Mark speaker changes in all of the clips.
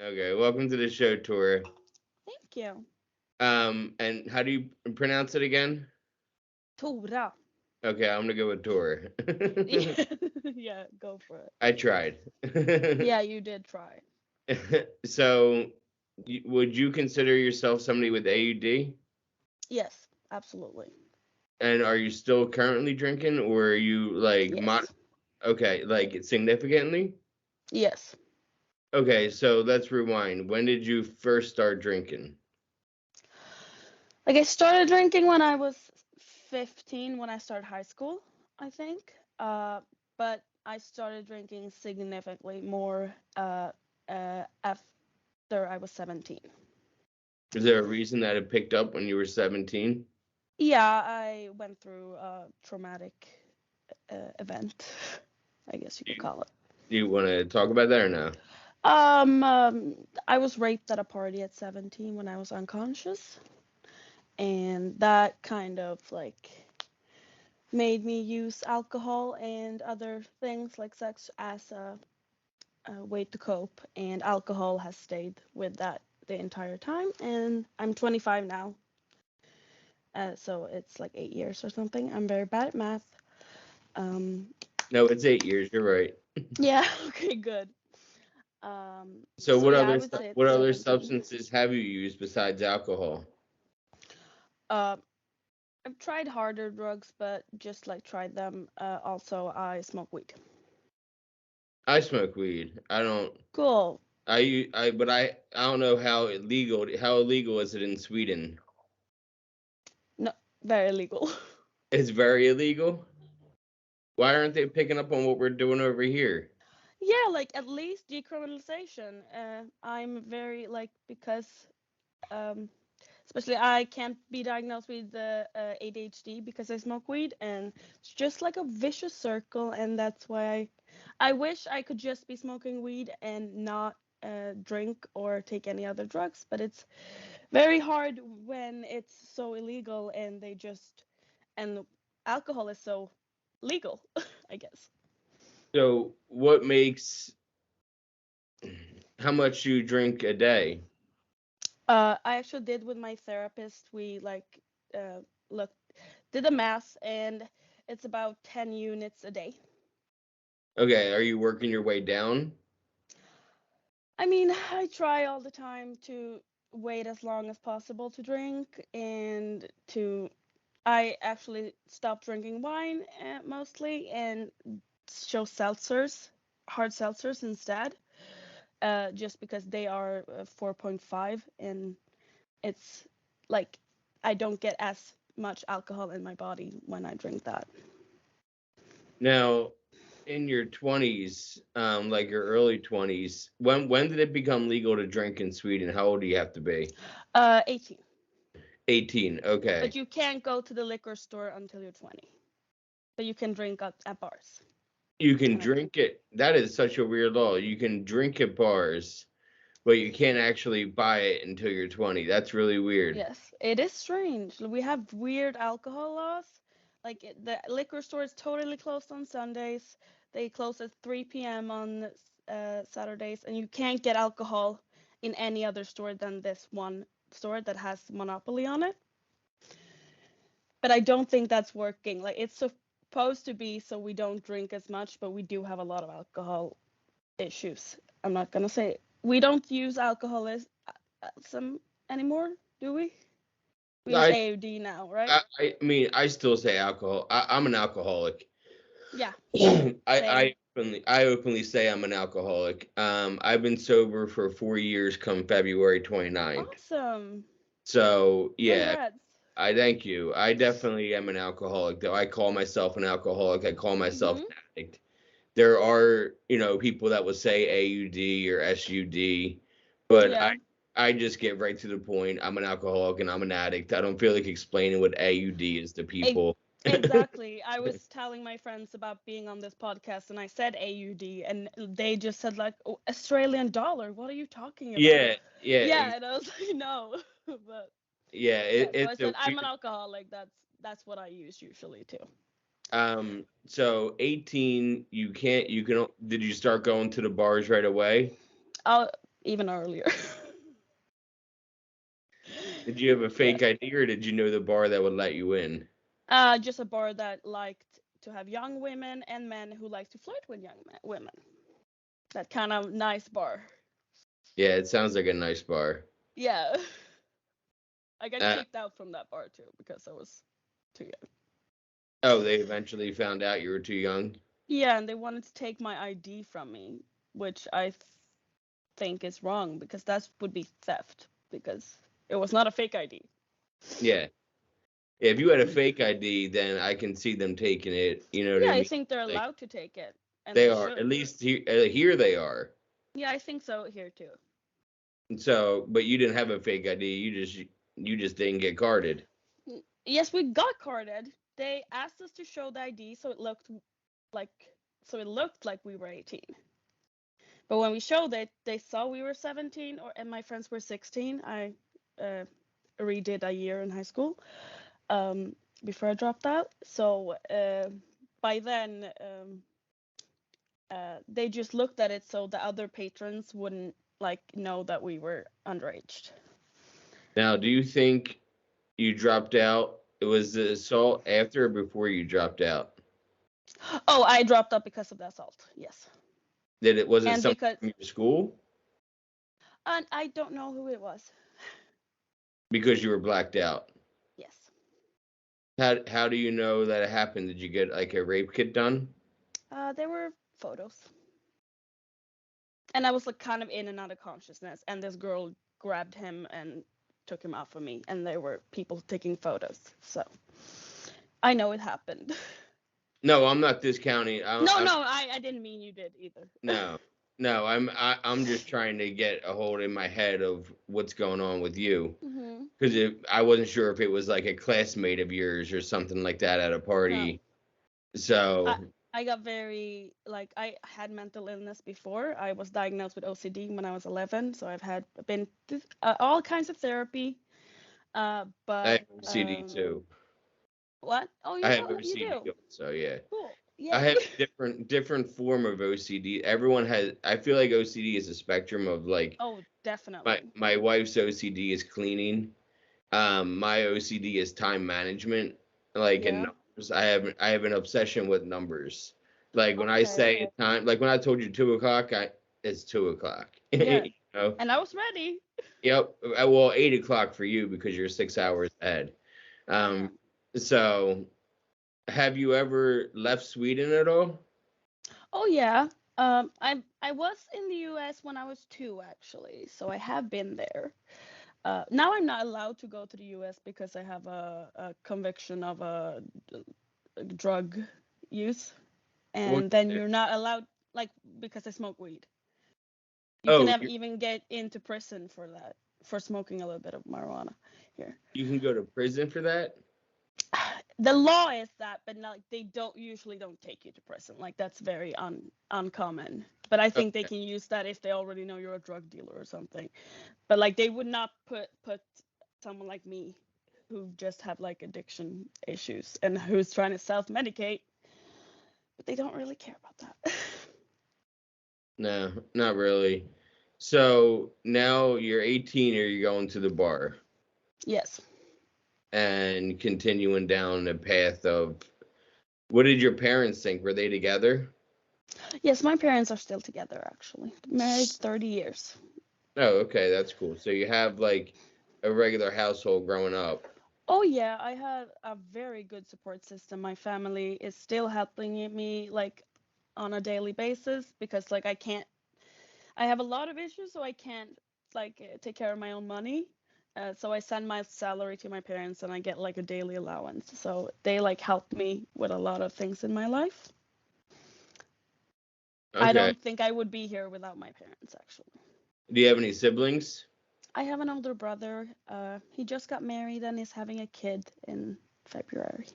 Speaker 1: Okay, welcome to the show, Tora.
Speaker 2: Thank you.
Speaker 1: And how do you pronounce it again?
Speaker 2: Tora.
Speaker 1: Okay, I'm gonna go with Tora.
Speaker 2: Yeah, yeah, go for it.
Speaker 1: I tried.
Speaker 2: Yeah, you did try.
Speaker 1: So, would you consider yourself somebody with AUD?
Speaker 2: Yes, absolutely.
Speaker 1: And are you still currently drinking, or are you like
Speaker 2: Yes.
Speaker 1: Okay, like significantly?
Speaker 2: Yes.
Speaker 1: Okay, so let's rewind. When did you first start drinking?
Speaker 2: Like I started drinking when I was 15 when I started high school, I think. But I started drinking significantly more after I was 17.
Speaker 1: Is there a reason that it picked up when you were 17?
Speaker 2: Yeah, I went through a traumatic event, I guess you could call it.
Speaker 1: Do you want to talk about that or no?
Speaker 2: I was raped at a party at 17 when I was unconscious, and that kind of like made me use alcohol and other things like sex as a way to cope, and alcohol has stayed with that the entire time, and I'm 25 now, so it's like 8 years or something. I'm very bad at math. Um,
Speaker 1: No, it's 8 years. You're right.
Speaker 2: yeah, okay, good.
Speaker 1: So,
Speaker 2: So yeah, I would say it's
Speaker 1: what other
Speaker 2: 17.
Speaker 1: substances have you used besides alcohol?
Speaker 2: Uh, I've tried harder drugs, but just like tried them. Also, I smoke weed.
Speaker 1: I smoke weed. I don't.
Speaker 2: Cool.
Speaker 1: But I don't know how illegal is it in Sweden?
Speaker 2: No, very illegal.
Speaker 1: It's very illegal. Why aren't they picking up on what we're doing over here?
Speaker 2: Yeah, like at least decriminalization. I'm very like because um, especially I can't be diagnosed with ADHD because I smoke weed, and it's just like a vicious circle, and that's why I wish I could just be smoking weed and not drink or take any other drugs, but it's very hard when it's so illegal and they just and alcohol is so legal, I guess.
Speaker 1: So, what makes how much you drink a day?
Speaker 2: I actually did with my therapist. We like looked did a math, and it's about 10 units a day.
Speaker 1: Okay, are you working your way down?
Speaker 2: I mean, I try all the time to wait as long as possible to drink, and to I actually stopped drinking wine mostly and chose seltzers, hard seltzers instead, just because they are 4.5, and it's like I don't get as much alcohol in my body when I drink that.
Speaker 1: Now, in your 20s, like your early 20s, when did it become legal to drink in Sweden? How old do you have to be?
Speaker 2: 18.
Speaker 1: 18.
Speaker 2: But
Speaker 1: Okay.
Speaker 2: you can't go to the liquor store until you're 20. But you can drink at bars
Speaker 1: You can
Speaker 2: anytime.
Speaker 1: drink it. That is such a weird law. You can drink at bars, but you can't actually buy it until you're 20. That's really weird.
Speaker 2: Yes, it is strange. We have weird alcohol laws. Like the liquor store is totally closed on Sundays. They close at 3 p.m. on Saturdays, and you can't get alcohol in any other store than this one store that has monopoly on it. But I don't think that's working. Like it's supposed to be so we don't drink as much, but we do have a lot of alcohol issues. I'm not gonna say we don't use alcoholism anymore, do we? We use
Speaker 1: I,
Speaker 2: AOD now, right?
Speaker 1: I mean, I still say alcohol. I'm an alcoholic.
Speaker 2: Yeah,
Speaker 1: I
Speaker 2: same.
Speaker 1: openly say I'm an alcoholic. I've been sober for 4 years come February 29th.
Speaker 2: Awesome.
Speaker 1: So yeah,
Speaker 2: Congrats.
Speaker 1: I thank you. I definitely am an alcoholic, though. I call myself an alcoholic. I call myself
Speaker 2: Mhm.
Speaker 1: an addict. There are, people that would say AUD or SUD, but
Speaker 2: Yeah.
Speaker 1: I just get right to the point. I'm an alcoholic and I'm an addict. I don't feel like explaining what AUD is to
Speaker 2: E-
Speaker 1: people.
Speaker 2: exactly. I was telling my friends about being on this podcast, and I said AUD, and they just said like, oh, Australian dollar. What are you talking about?
Speaker 1: Yeah, yeah,
Speaker 2: Yeah, and I was like, no. But
Speaker 1: yeah.
Speaker 2: yeah, so I
Speaker 1: It's a
Speaker 2: said I'm an
Speaker 1: weird.
Speaker 2: alcoholic. That's what I use usually too.
Speaker 1: So 18, you can't. You can. Did you start going to the bars right away?
Speaker 2: Oh, even earlier.
Speaker 1: Did you have a
Speaker 2: Yeah.
Speaker 1: fake ID, or did you know the bar that would let you in?
Speaker 2: Just a bar that liked to have young women and men who like to flirt with young women. That kind of nice bar.
Speaker 1: Yeah, it sounds like a nice bar.
Speaker 2: Yeah. I got
Speaker 1: Uh,
Speaker 2: kicked out from that bar too because I was too young.
Speaker 1: oh, they eventually found out you were too young?
Speaker 2: Yeah, and they wanted to take my ID from me, which I think is wrong because that would be theft because it was not a fake ID.
Speaker 1: Yeah. If you had a fake ID, then I can see them taking it. You know what
Speaker 2: Yeah,
Speaker 1: I
Speaker 2: I
Speaker 1: mean?
Speaker 2: think they're
Speaker 1: Like,
Speaker 2: allowed to take it, and
Speaker 1: they
Speaker 2: they
Speaker 1: are. At
Speaker 2: should.
Speaker 1: least here they are.
Speaker 2: Yeah, I think so here too.
Speaker 1: So, but you didn't have a fake ID. You just didn't get carded.
Speaker 2: Yes, we got carded. They asked us to show the ID like so it looked like we were 18. But when we showed it, they saw we were 17 and my friends were 16. I uh, redid a year in high school um, before I dropped out. So by then they just looked at it so the other patrons wouldn't like know that we were underage.
Speaker 1: Now, do you think you dropped out? It was the assault after or before you dropped out?
Speaker 2: Oh, I dropped out because of the assault. Yes.
Speaker 1: Was it
Speaker 2: And
Speaker 1: someone
Speaker 2: because
Speaker 1: from your school?
Speaker 2: and I don't know who it was.
Speaker 1: Because you were blacked out.
Speaker 2: Yes.
Speaker 1: How do you know that it happened? Did you get like a rape kit done?
Speaker 2: There were photos. And I was like kind of in and out of consciousness, and this girl grabbed him and took him off of me, and there were people taking photos. So I know it happened.
Speaker 1: No, I'm not discounting.
Speaker 2: No,
Speaker 1: I'm
Speaker 2: no, I didn't mean you did either.
Speaker 1: no, no. I'm just trying to get a hold in my head of what's going on with you,
Speaker 2: Mhm.
Speaker 1: because I wasn't sure if it was like a classmate of yours or something like that at a
Speaker 2: No,
Speaker 1: party.
Speaker 2: I
Speaker 1: So,
Speaker 2: I got very like I had mental illness before. I was diagnosed with OCD when I was 11, so I've been all kinds of therapy.
Speaker 1: I
Speaker 2: But
Speaker 1: have OCD too.
Speaker 2: what? Oh,
Speaker 1: I have
Speaker 2: you
Speaker 1: OCD
Speaker 2: do?
Speaker 1: also. Yeah.
Speaker 2: Cool.
Speaker 1: I
Speaker 2: Yay.
Speaker 1: have different form of OCD. Everyone has. I feel like OCD is a spectrum of like
Speaker 2: Oh,
Speaker 1: my
Speaker 2: definitely.
Speaker 1: my wife's OCD is cleaning. My OCD is time management. Like in
Speaker 2: Yeah.
Speaker 1: numbers, I have an obsession with numbers. Like when I
Speaker 2: Okay.
Speaker 1: say time, like when I told you 2 o'clock, it's 2 o'clock.
Speaker 2: Yeah.
Speaker 1: You know?
Speaker 2: And I was ready.
Speaker 1: Yep. Well, 8 o'clock for you because you're six
Speaker 2: Yes,
Speaker 1: hours ahead.
Speaker 2: I
Speaker 1: Um.
Speaker 2: am.
Speaker 1: So, have you ever left Sweden at all?
Speaker 2: Oh yeah. I was in the US when I was 2 actually, so I have been there. Now I'm not allowed to go to the US because I have a conviction of a drug use,
Speaker 1: What?
Speaker 2: and then you're not allowed like because I smoke weed. You can
Speaker 1: Oh,
Speaker 2: never even get into prison for that for smoking a little bit of marijuana here.
Speaker 1: you can go to prison for that?
Speaker 2: The law is that, but not, they don't take you to prison. Like that's very uncommon. But I think they
Speaker 1: Okay.
Speaker 2: can use that if they already know you're a drug dealer or something. But like they would not put someone like me who just have like addiction issues and who's trying to self-medicate, but they don't really care about that.
Speaker 1: No, not really. So now you're 18 or you're going to the bar
Speaker 2: Yes.
Speaker 1: and continuing down the path of what did your parents think? Were they together?
Speaker 2: Yes, my parents are still together actually. Married 30 years.
Speaker 1: Oh, okay, that's cool. So you have like a regular household growing up.
Speaker 2: Oh yeah, I had a very good support system. My family is still helping me like on a daily basis because like I have a lot of issues so I can't like take care of my own money. So I send my salary to my parents and I get like a daily allowance. So they like help me with a lot of things in my life. I
Speaker 1: Okay.
Speaker 2: don't think I would be here without my parents actually.
Speaker 1: Do you have any siblings?
Speaker 2: I have an older brother. He just got married and is having a kid in February.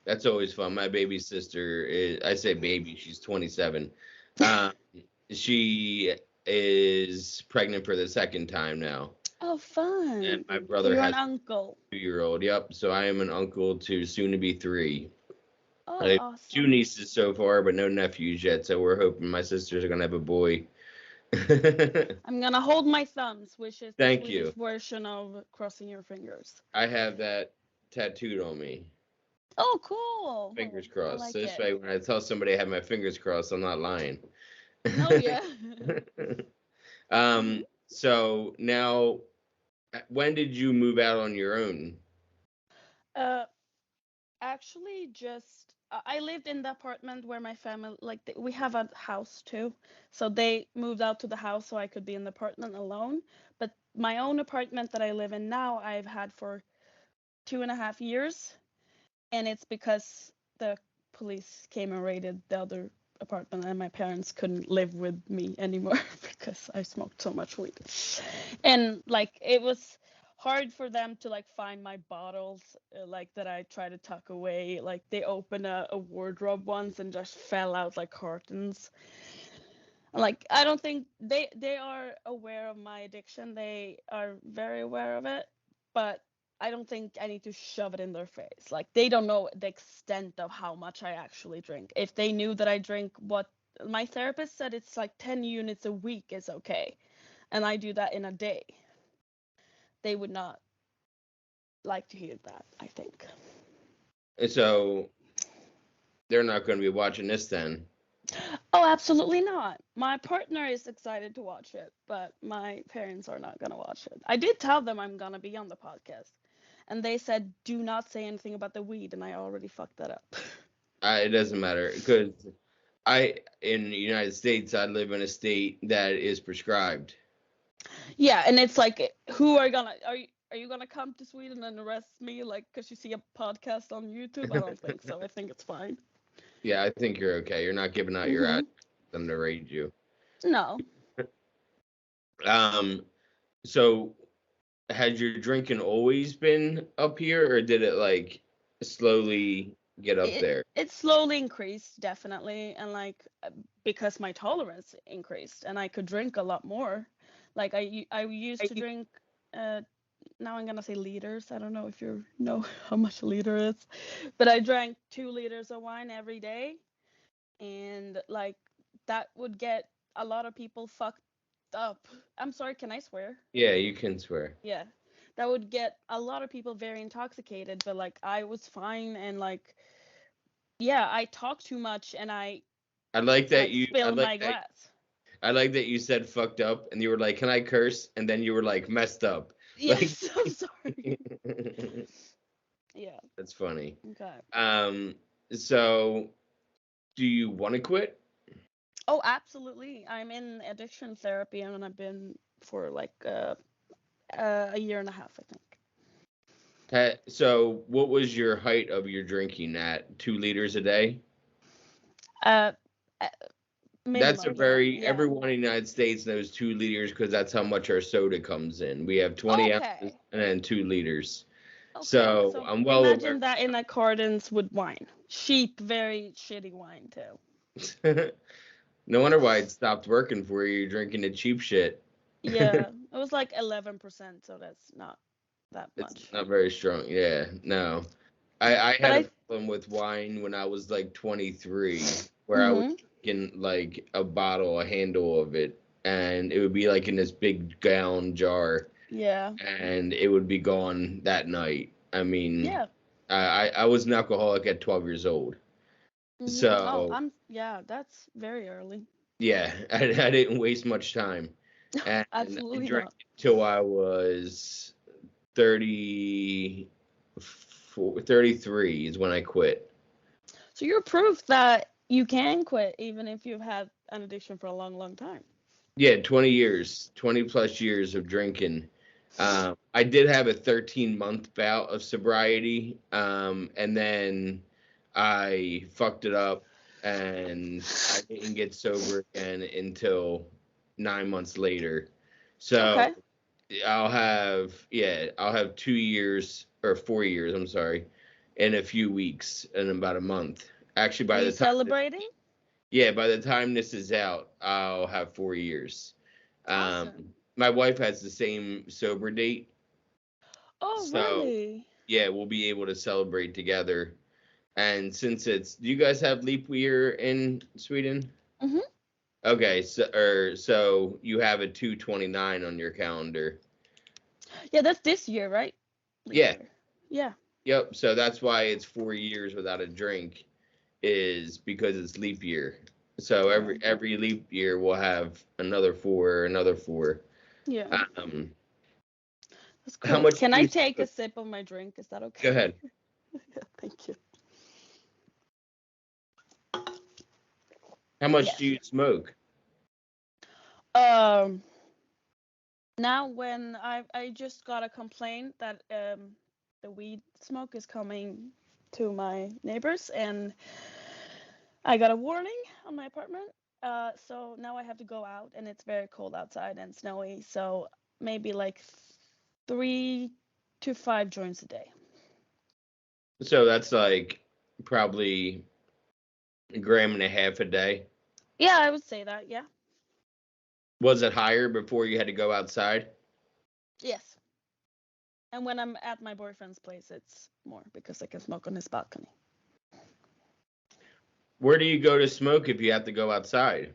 Speaker 1: That's always fun. My baby sister is, I say baby, she's 27. Um, she is pregnant for the second time now.
Speaker 2: Oh,
Speaker 1: And
Speaker 2: fun.
Speaker 1: my
Speaker 2: So
Speaker 1: brother
Speaker 2: you're
Speaker 1: has
Speaker 2: an uncle.
Speaker 1: a 2-year-old. Yep. So I am an uncle to soon to be three. I
Speaker 2: Oh,
Speaker 1: have two
Speaker 2: awesome.
Speaker 1: nieces so far, but no nephews yet. So we're hoping my sisters are gonna have a boy.
Speaker 2: I'm gonna hold my thumbs, which is the
Speaker 1: Thank
Speaker 2: Swedish
Speaker 1: you.
Speaker 2: version of crossing your fingers.
Speaker 1: I have that tattooed on me.
Speaker 2: Oh, cool.
Speaker 1: Fingers
Speaker 2: I
Speaker 1: crossed. So
Speaker 2: like
Speaker 1: this
Speaker 2: it.
Speaker 1: way, when I tell somebody I have my fingers crossed, I'm not lying.
Speaker 2: No, yeah. hmm
Speaker 1: So now, when did you move out on your own?
Speaker 2: Uh, Actually, just I lived in the apartment where my family, like, we have a house too, so they moved out to the house so I could be in the apartment alone. But my own apartment that I live in now, I've had for 2.5 years, and it's because the police came and raided the other apartment, and my parents couldn't live with me anymore because I smoked so much weed. And like it was hard for them to like find my bottles, like that I try to tuck away. Like they opened a wardrobe once and just fell out like cartons. Like I don't think they are aware of my addiction. They are very aware of it, but I don't think I need to shove it in their face. Like they don't know the extent of how much I actually drink. If they knew that I drink what my therapist said, it's like 10 units a week is okay, and I do that in a day, they would not like to hear that, I think.
Speaker 1: And so they're not going to be watching this then.
Speaker 2: Oh, absolutely not. My partner is excited to watch it, but my parents are not going to watch it. I did tell them I'm going to be on the podcast, and they said, do not say anything about the weed, and I already fucked that up.
Speaker 1: It doesn't matter because in the United States, I live in a state that is prescribed.
Speaker 2: Yeah, and it's like, who are gonna, are you gonna come to Sweden and arrest me, like, because you see a podcast on YouTube? I don't think so. I think it's fine.
Speaker 1: Yeah, I think you're okay. You're not giving out your address
Speaker 2: Mm-hmm.
Speaker 1: for them to raid you.
Speaker 2: No.
Speaker 1: Um, so has your drinking always been up here, or did it like slowly get up
Speaker 2: it
Speaker 1: there?
Speaker 2: it slowly increased, definitely, and like because my tolerance increased and I could drink a lot more. Like I used to drink, uh now I'm gonna say liters. I don't know if you know how much a liter is, but I drank 2 liters of wine every day, and like that would get a lot of people fucked up. I'm sorry, can I swear?
Speaker 1: Yeah, you can swear.
Speaker 2: Yeah. That would get a lot of people very intoxicated, but like I was fine, and like yeah, I talk too much and I
Speaker 1: I like that
Speaker 2: like
Speaker 1: you. I
Speaker 2: spilled
Speaker 1: like
Speaker 2: my
Speaker 1: that.
Speaker 2: glass.
Speaker 1: I like that you said fucked up, and you were like, "Can I curse?" And then you were like, "Messed up." Like,
Speaker 2: Yes, I'm sorry. Yeah.
Speaker 1: that's funny.
Speaker 2: Okay.
Speaker 1: Um, so do you want to quit?
Speaker 2: Oh, absolutely. I'm in addiction therapy, and I've been for like a year and a half, I think.
Speaker 1: So what was your height of your drinking at 2 liters a day?
Speaker 2: Uh, uh,
Speaker 1: That's a
Speaker 2: Minimum, yeah,
Speaker 1: very
Speaker 2: yeah.
Speaker 1: everyone in the United States knows 2 liters because that's how much our soda comes in. We have 20 ounces
Speaker 2: Okay.
Speaker 1: and then 2 liters.
Speaker 2: Okay.
Speaker 1: So
Speaker 2: So
Speaker 1: I'm well aware.
Speaker 2: imagine that in accordance with wine. Cheap, very shitty wine too.
Speaker 1: No wonder why it stopped working for you. You're drinking the cheap shit.
Speaker 2: Yeah, it was like 11%, so that's not that
Speaker 1: It's
Speaker 2: much.
Speaker 1: not very strong. Yeah, no. I
Speaker 2: But
Speaker 1: had a
Speaker 2: I.
Speaker 1: problem with wine when I was like 23, where I was
Speaker 2: Mhm.
Speaker 1: drinking like a bottle, a handle of it, and it would be like in this big gallon jar,
Speaker 2: Yeah.
Speaker 1: and it would be gone that night. I mean,
Speaker 2: Yeah.
Speaker 1: I was an alcoholic at 12 years old.
Speaker 2: Oh,
Speaker 1: So,
Speaker 2: yeah, that's very early.
Speaker 1: yeah, I didn't waste much time. And I
Speaker 2: Absolutely
Speaker 1: drank
Speaker 2: not.
Speaker 1: till I was 34, 33 is when I quit.
Speaker 2: So you're proof that you can quit even if you've had an addiction for a long, long time.
Speaker 1: Yeah, 20 years, 20 plus years of drinking. I did have a 13-month bout of sobriety, and then I fucked it up, and I didn't get sober again until 9 months later. So
Speaker 2: Okay.
Speaker 1: I'll have 2 years or 4 years, I'm sorry, in a few weeks, in about a month. Actually,
Speaker 2: Are
Speaker 1: by
Speaker 2: you
Speaker 1: the time
Speaker 2: celebrating?
Speaker 1: yeah, by the time this is out, I'll have 4 years. Um,
Speaker 2: Awesome.
Speaker 1: my wife has the same sober date,
Speaker 2: Oh,
Speaker 1: so
Speaker 2: really?
Speaker 1: yeah, we'll be able to celebrate together. And since do you guys have leap year in Sweden?
Speaker 2: Mhm.
Speaker 1: Okay, so you have a 229 on your calendar.
Speaker 2: Yeah, that's this year, right? Leap
Speaker 1: Yeah.
Speaker 2: year. Yeah.
Speaker 1: Yep. So that's why it's 4 years without a drink, is because it's leap year. So
Speaker 2: Yeah.
Speaker 1: every leap year we'll have another four, another four.
Speaker 2: Yeah.
Speaker 1: Um,
Speaker 2: That's
Speaker 1: how
Speaker 2: cool.
Speaker 1: much
Speaker 2: Can
Speaker 1: do
Speaker 2: I
Speaker 1: you
Speaker 2: take a
Speaker 1: smoke?
Speaker 2: sip of my drink? Is that
Speaker 1: Go
Speaker 2: okay?
Speaker 1: ahead.
Speaker 2: Yeah, thank you.
Speaker 1: How much do
Speaker 2: Yes.
Speaker 1: you smoke?
Speaker 2: Um Now when I just got a complaint that the weed smoke is coming to my neighbors, and I got a warning on my apartment. So now I have to go out, and it's very cold outside and snowy. So maybe like 3 to 5 joints a day.
Speaker 1: So that's like probably a gram and a half a day.
Speaker 2: Yeah, I would say that. Yeah.
Speaker 1: Was it higher before you had to go outside?
Speaker 2: Yes. And when I'm at my boyfriend's place, it's more because I can smoke on his balcony.
Speaker 1: Where do you go to smoke if you have to go outside?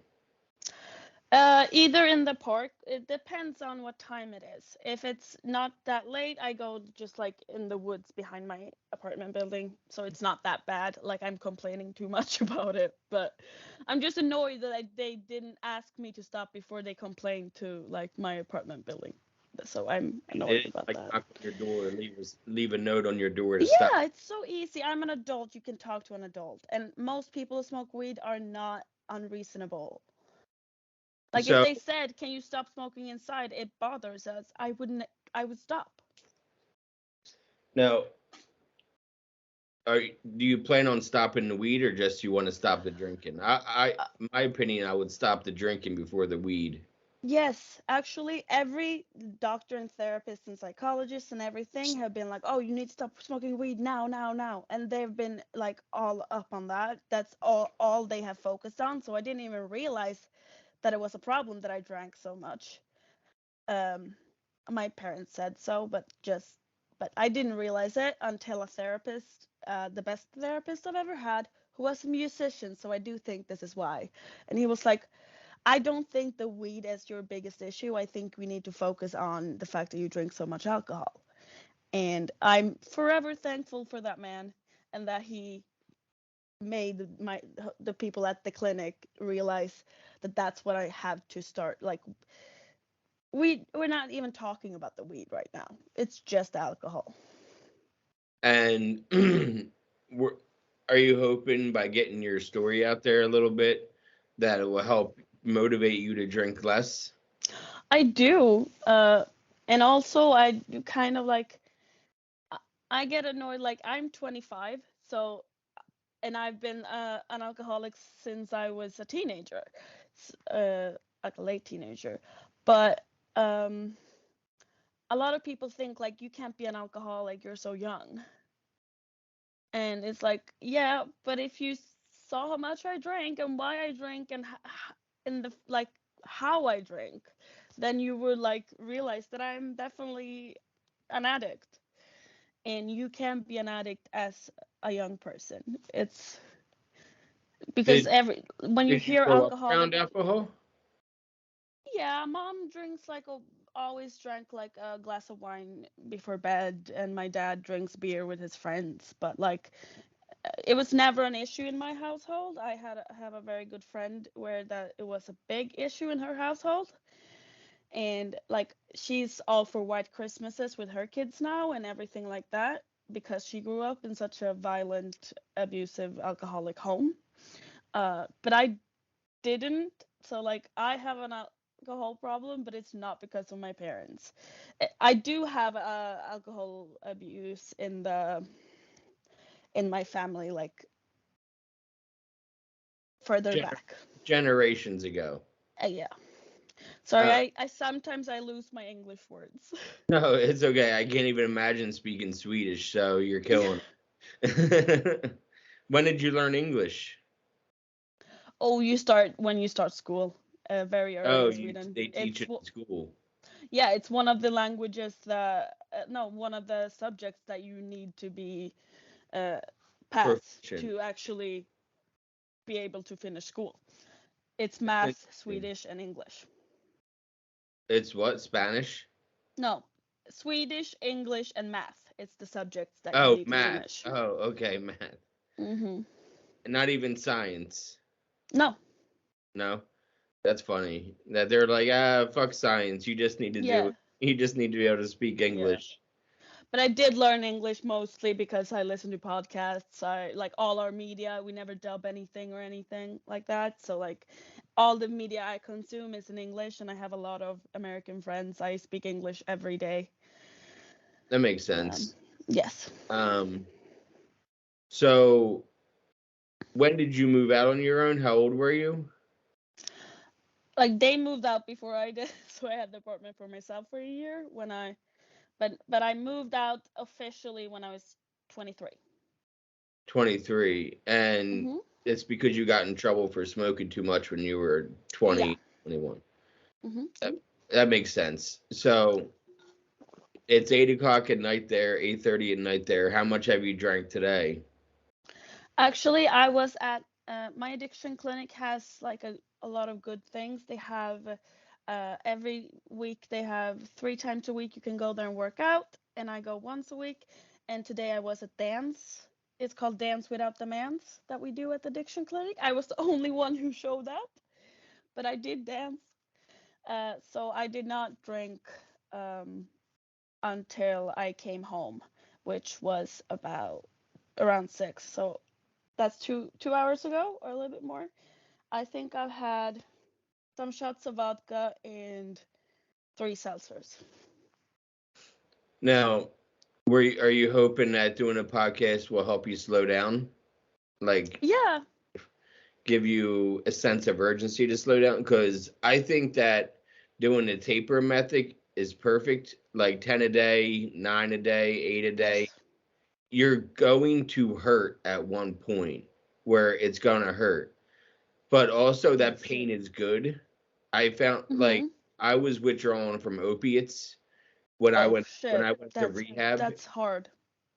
Speaker 2: Either in the park. It depends on what time it is. If it's not that late, I go just like in the woods behind my apartment building, so it's not that bad. Like I'm complaining too much about it, but I'm just annoyed that they didn't ask me to stop before they complained to like my apartment building. So I'm
Speaker 1: They
Speaker 2: annoyed
Speaker 1: didn't
Speaker 2: about
Speaker 1: like
Speaker 2: that.
Speaker 1: knock on your door or leave a note on your door to stop.
Speaker 2: Yeah, it's so easy. I'm an adult. You can talk to an adult, and most people who smoke weed are not unreasonable. Like if
Speaker 1: So
Speaker 2: they said, "Can you stop smoking inside? It bothers us." I wouldn't. I would stop.
Speaker 1: now, do you plan on stopping the weed or just you want to stop the drinking?
Speaker 2: Uh,
Speaker 1: My opinion, I would stop the drinking before the weed.
Speaker 2: yes, actually, every doctor and therapist and psychologist and everything have been like, "Oh, you need to stop smoking weed now, now, now," and they've been like all up on that. That's all they have focused on. So I didn't even realize that it was a problem that I drank so much. Um, my parents said so, but I didn't realize it until a therapist, the best therapist I've ever had, who was a musician. So I do think this is why. And he was like, I don't think the weed is your biggest issue. I think we need to focus on the fact that you drink so much alcohol. And I'm forever thankful for that man, and that he made the people at the clinic realize that that's what I have to start. Like we're not even talking about the weed right now. It's just alcohol.
Speaker 1: And we're, are you hoping by getting your story out there a little bit that it will help motivate you to drink less?
Speaker 2: I do. And also I do kind of like I get annoyed. Like I'm 25, so and I've been an alcoholic since I was a teenager, like a late teenager. But a lot of people think like you can't be an alcoholic, you're so young. And it's like, yeah, but if you saw how much I drank and why I drank and in the like how I drink, then you would like realize that I'm definitely an addict. And you can be an addict as a young person. It's because
Speaker 1: Did
Speaker 2: every when you
Speaker 1: did you
Speaker 2: hear
Speaker 1: grow up
Speaker 2: alcoholic,
Speaker 1: around alcohol?
Speaker 2: yeah, mom drinks like always drank like a glass of wine before bed, and my dad drinks beer with his friends. But like it was never an issue in my household. Have a very good friend where that it was a big issue in her household, and like she's all for white Christmases with her kids now and everything like that because she grew up in such a violent, abusive, alcoholic home. But I didn't. So like I have an alcohol problem, but it's not because of my parents. I do have alcohol abuse in my family, like further
Speaker 1: Gener-
Speaker 2: back.
Speaker 1: Generations ago.
Speaker 2: Yeah. Sorry,
Speaker 1: Uh,
Speaker 2: I sometimes I lose my English words.
Speaker 1: no, it's okay. I can't even imagine speaking Swedish, so you're
Speaker 2: Yeah.
Speaker 1: killing. When did you learn English?
Speaker 2: Oh, you start when you start school, very early
Speaker 1: Oh,
Speaker 2: in
Speaker 1: you
Speaker 2: Sweden.
Speaker 1: they teach it in school.
Speaker 2: Yeah, it's one of the languages that no, one of the subjects that you need to be uh, pass
Speaker 1: Proficient.
Speaker 2: to actually be able to finish school. It's math, Swedish, and English.
Speaker 1: It's what? Spanish?
Speaker 2: No, Swedish, English, and math. It's the subjects that
Speaker 1: Oh,
Speaker 2: you can
Speaker 1: math.
Speaker 2: finish.
Speaker 1: Oh, okay, math.
Speaker 2: Mhm.
Speaker 1: Not even science.
Speaker 2: No.
Speaker 1: No, that's funny. That they're like, fuck science. You just need to do
Speaker 2: Yeah.
Speaker 1: it. You just need to be able to speak
Speaker 2: Yeah.
Speaker 1: English.
Speaker 2: But I did learn English mostly because I listen to podcasts. I like all our media. We never dub anything or anything like that. So like all the media I consume is in English, and I have a lot of American friends. I speak English every day.
Speaker 1: That makes sense.
Speaker 2: Yes.
Speaker 1: So when did you move out on your own? How old were you?
Speaker 2: Like they moved out before I did, so I had the apartment for myself for a year but I moved out officially when I was 23.
Speaker 1: 23. And
Speaker 2: Mhm.
Speaker 1: it's because you got in trouble for smoking too much when you were
Speaker 2: Yeah.
Speaker 1: 20, 21.
Speaker 2: Mhm.
Speaker 1: That makes sense. So it's 8 o'clock at night there, 8:30 at night there. How much have you drank today?
Speaker 2: Actually, I was at my addiction clinic has like a lot of good things. They have every week they have 3 times a week you can go there and work out, and I go once a week. And today I was at dance. It's called Dance Without Demands that we do at the addiction clinic. I was the only one who showed up, but I did dance. So I did not drink um, until I came home, which was about around 6. So that's 2 hours ago or a little bit more. I think I've had some shots of vodka and 3 seltzers.
Speaker 1: Now, are you hoping that doing a podcast will help you slow down? Like
Speaker 2: Yeah.
Speaker 1: give you a sense of urgency to slow down? Because I think that doing the taper method is perfect. Like 10 a day, 9 a day, 8 a day.
Speaker 2: Yes.
Speaker 1: You're going to hurt at one point where it's going to hurt. But also that
Speaker 2: That's
Speaker 1: pain
Speaker 2: true.
Speaker 1: is good. I found like
Speaker 2: Mhm.
Speaker 1: I was withdrawing from opiates when I
Speaker 2: Oh
Speaker 1: went when
Speaker 2: shit.
Speaker 1: I went to rehab.
Speaker 2: That's hard.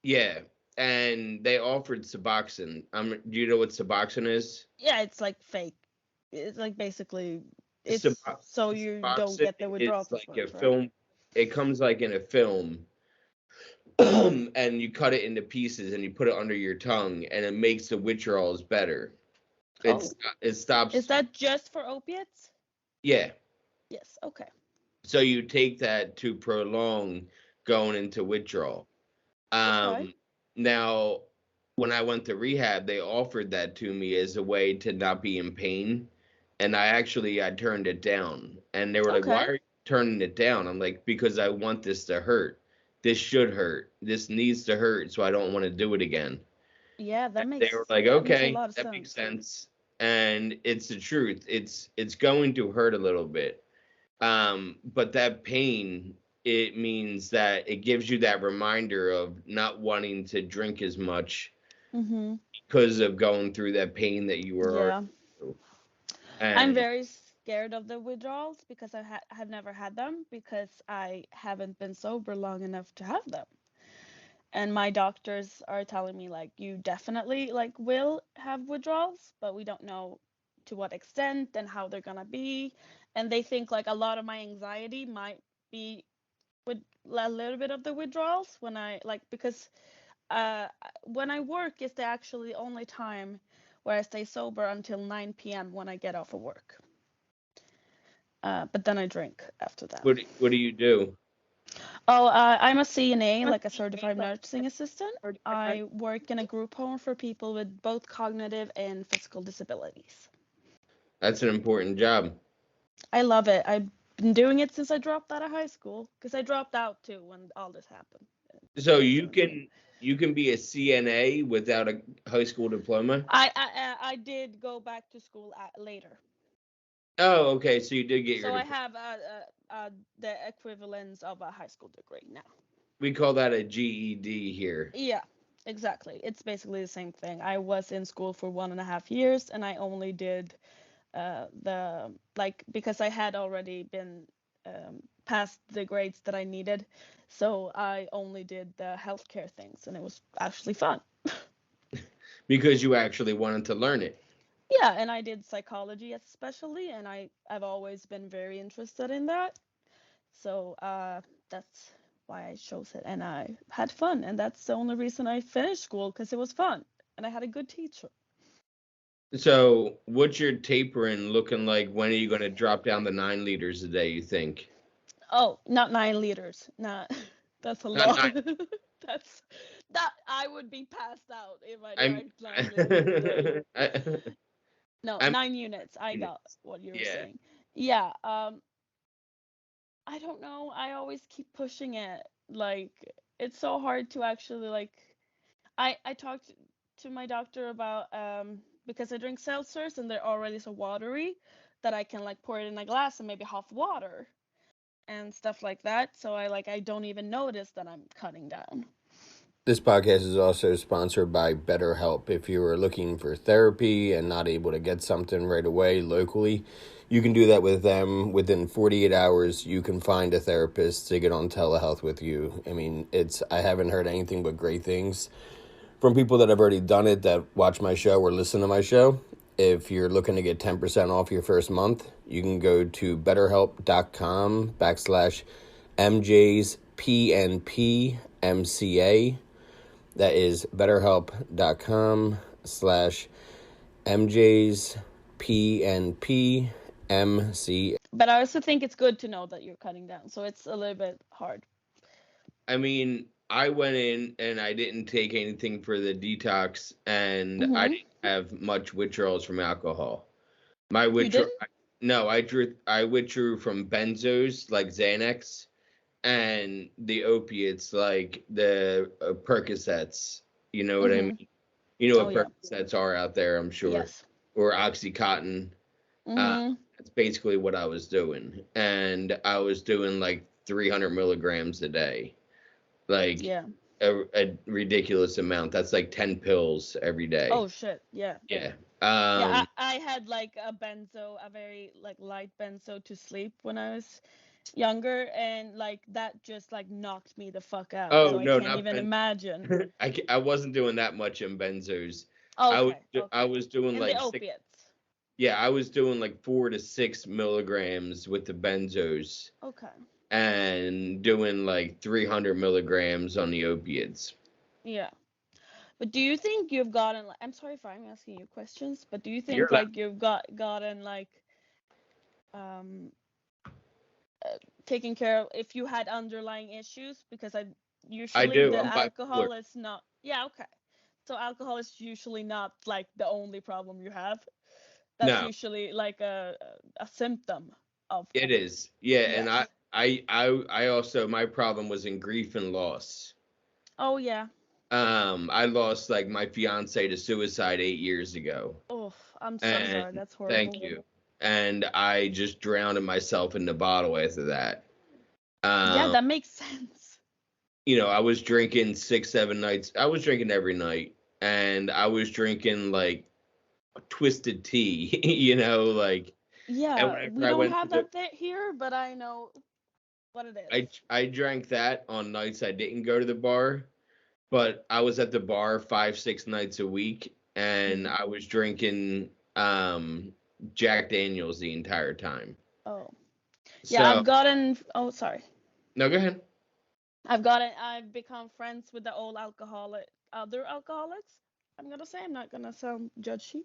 Speaker 1: Yeah, and they offered Suboxone. Do you know what Suboxone is?
Speaker 2: Yeah, it's like fake. It's like basically it's
Speaker 1: Subo-
Speaker 2: so you don't
Speaker 1: Suboxone
Speaker 2: get the withdrawal
Speaker 1: is like a
Speaker 2: symptoms, right?
Speaker 1: film. It comes like in a film, and you cut it into pieces and you put it under your tongue, and it makes the withdrawals better.
Speaker 2: Oh.
Speaker 1: It
Speaker 2: Is
Speaker 1: stops.
Speaker 2: that just for opiates?
Speaker 1: Yeah,
Speaker 2: Yes. Okay.
Speaker 1: so you take that to prolong going into withdrawal.
Speaker 2: Okay.
Speaker 1: Um, Now, when I went to rehab, they offered that to me as a way to not be in pain, and I turned it down. And they were like, "Why
Speaker 2: Okay.
Speaker 1: are you turning it down?" I'm like, "Because I want this to hurt. This should hurt. This needs to hurt, so I don't want to do it again."
Speaker 2: Yeah,
Speaker 1: And they were like,
Speaker 2: that makes a
Speaker 1: "Okay,
Speaker 2: lot of
Speaker 1: that makes
Speaker 2: sense.
Speaker 1: sense." And it's the truth. It's going to hurt a little bit, but that pain, it means that it gives you that reminder of not wanting to drink as much
Speaker 2: Mhm.
Speaker 1: because of going through that pain that you were already
Speaker 2: Yeah.
Speaker 1: through.
Speaker 2: I'm
Speaker 1: And
Speaker 2: very scared of the withdrawals because have never had them because I haven't been sober long enough to have them. And my doctors are telling me like you definitely like will have withdrawals, but we don't know to what extent and how they're gonna be. And they think like a lot of my anxiety might be with a little bit of the withdrawals when I like because uh when I work is the actually only time where I stay sober until 9 p.m. when I get off of work. But then I drink after that.
Speaker 1: what do you do?
Speaker 2: Oh, I'm a CNA, like a certified nursing assistant. I work in a group home for people with both cognitive and physical disabilities.
Speaker 1: That's an important job.
Speaker 2: I love it. I've been doing it since I dropped out of high school because I dropped out too when all this happened in
Speaker 1: So
Speaker 2: 2017.
Speaker 1: you can be a CNA without a high school diploma?
Speaker 2: I did go back to school later,
Speaker 1: Oh, okay. So you did get your
Speaker 2: so I
Speaker 1: diploma.
Speaker 2: have the equivalence of a high school degree now.
Speaker 1: We call that a GED here.
Speaker 2: Yeah, exactly. It's basically the same thing. I was in school for 1.5 years, and I only did the like because I had already been past the grades that I needed, so I only did the healthcare things, and it was actually fun.
Speaker 1: Because you actually wanted to learn it.
Speaker 2: Yeah, and I did psychology especially, and I've always been very interested in that. So that's why I chose it, and I had fun, and that's the only reason I finished school because it was fun, and I had a good teacher.
Speaker 1: So, what's your tapering looking like? When are you going to drop down to 9 liters a day, you think?
Speaker 2: Oh, not 9 liters. Not that's a
Speaker 1: Not
Speaker 2: lot.
Speaker 1: nine.
Speaker 2: That's that I would be passed out if I
Speaker 1: I'm.
Speaker 2: drank 9 liters a day.
Speaker 1: I,
Speaker 2: No,
Speaker 1: I'm.
Speaker 2: 9 units. I got what you were
Speaker 1: Yeah.
Speaker 2: saying. Yeah. I don't know. I always keep pushing it. Like it's so hard to actually like. I talked to my doctor about because I drink seltzers and they're already so watery that I can like pour it in a glass and maybe half water and stuff like that. So I don't even notice that I'm cutting down.
Speaker 3: This podcast is also sponsored by BetterHelp. If you are looking for therapy and not able to get something right away locally, you can do that with them. Within 48 hours, you can find a therapist to get on telehealth with you. I mean, I haven't heard anything but great things from people that have already done it, that watch my show or listen to my show. If you're looking to get 10% off your first month, you can go to betterhelp.com/MJsPNPMCA. That is betterhelp.com/MJsPNPMCA.
Speaker 2: But I also think it's good to know that you're cutting down. So it's a little bit hard.
Speaker 1: I mean, I went in and I didn't take anything for the detox, and I
Speaker 2: Mhm.
Speaker 1: didn't have much withdrawals from alcohol. My
Speaker 2: You
Speaker 1: withdrawal,
Speaker 2: didn't?
Speaker 1: no, I withdrew from benzos like Xanax and the opiates like the Percocets. You know what I
Speaker 2: Mhm.
Speaker 1: mean? You know
Speaker 2: Oh
Speaker 1: what
Speaker 2: yeah.
Speaker 1: Percocets are out there, I'm sure,
Speaker 2: Yes.
Speaker 1: or OxyContin. Uh,
Speaker 2: Mhm.
Speaker 1: that's basically what I was doing, and I was doing like 300 milligrams a day, like
Speaker 2: Yeah.
Speaker 1: a ridiculous amount. That's like 10 pills every day.
Speaker 2: Oh shit. Yeah.
Speaker 1: Yeah.
Speaker 2: Yeah,
Speaker 1: Um.
Speaker 2: I had like a very like light benzo to sleep when I was younger, and like that just like knocked me the fuck out.
Speaker 1: Oh
Speaker 2: So I
Speaker 1: no,
Speaker 2: can't
Speaker 1: not
Speaker 2: even
Speaker 1: ben.
Speaker 2: imagine.
Speaker 1: I wasn't doing that much in benzos.
Speaker 2: Okay,
Speaker 1: I
Speaker 2: okay.
Speaker 1: was doing
Speaker 2: And the
Speaker 1: like six.
Speaker 2: opiates.
Speaker 1: Yeah, I was doing like 4 to 6 milligrams with the benzos
Speaker 2: Okay.
Speaker 1: and doing like 300 milligrams on the opiates.
Speaker 2: Yeah. But do you think you've gotten like I'm sorry if I'm asking you questions, but do you
Speaker 1: You're
Speaker 2: think
Speaker 1: allowed.
Speaker 2: like you've gotten like um uh, taken care of if you had underlying issues? Because I
Speaker 1: I
Speaker 2: usually
Speaker 1: do.
Speaker 2: the
Speaker 1: I'm bipolar.
Speaker 2: alcohol is not. Yeah, okay. So alcohol is usually not like the only problem you have. That's
Speaker 1: No,
Speaker 2: usually like a symptom of
Speaker 1: it is. Yeah, and
Speaker 2: yes.
Speaker 1: I also, my problem was in grief and loss.
Speaker 2: Oh yeah.
Speaker 1: I lost like my fiance to suicide 8 years ago,
Speaker 2: Oh, I'm so
Speaker 1: and
Speaker 2: sorry. That's
Speaker 1: thank
Speaker 2: horrible.
Speaker 1: you. And I just drowned myself in the bottle after that.
Speaker 2: Yeah,
Speaker 1: Um,
Speaker 2: that makes sense.
Speaker 1: I was drinking 6, 7 nights. I was drinking every night, and I was drinking like twisted tea. Like, and
Speaker 2: Yeah,
Speaker 1: whenever
Speaker 2: we
Speaker 1: I
Speaker 2: don't
Speaker 1: went to
Speaker 2: have
Speaker 1: the,
Speaker 2: that here, but I know what it is.
Speaker 1: I drank that on nights I didn't go to the bar, but I was at the bar 5, 6 nights a week, and
Speaker 2: Mhm.
Speaker 1: I was drinking Jack Daniels the entire time.
Speaker 2: Oh. Yeah,
Speaker 1: So
Speaker 2: oh sorry.
Speaker 1: no, go ahead.
Speaker 2: I've become friends with the old other alcoholics. I'm gonna say I'm not gonna sound judgy.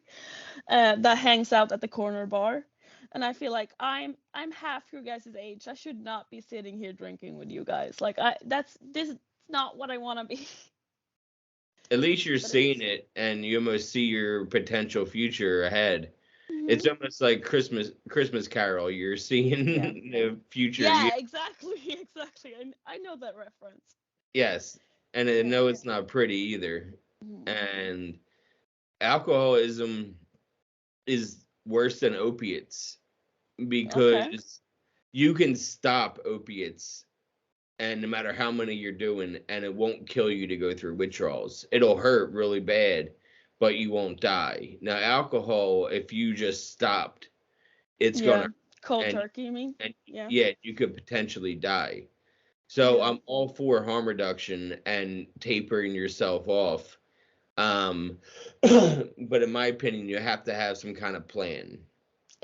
Speaker 2: That hangs out at the corner bar, and I feel like I'm half your guys' age. I should not be sitting here drinking with you guys. Like this is not what I want to be.
Speaker 1: At least you're
Speaker 2: But it
Speaker 1: seeing
Speaker 2: is.
Speaker 1: it, and you almost see your potential future ahead.
Speaker 2: Mhm.
Speaker 1: It's almost like Christmas Carol. You're
Speaker 2: Yeah.
Speaker 1: seeing the future.
Speaker 2: Yeah. Exactly. Exactly. I know that reference.
Speaker 1: Yes, and I
Speaker 2: Yeah.
Speaker 1: know it's not pretty either.
Speaker 2: Mhm.
Speaker 1: And alcoholism is worse than opiates
Speaker 2: Okay.
Speaker 1: because you can stop opiates, and no matter how many you're doing, and it won't kill you to go through withdrawals. It'll hurt really bad, but you won't die. Now, alcohol, if you just stopped, it's
Speaker 2: Yeah.
Speaker 1: gonna,
Speaker 2: Cold
Speaker 1: and
Speaker 2: turkey, you mean?
Speaker 1: and
Speaker 2: Yeah.
Speaker 1: yeah, you could potentially die. So
Speaker 2: Yeah.
Speaker 1: I'm all for harm reduction and tapering yourself off. Um, but in my opinion, you have to have some kind of plan.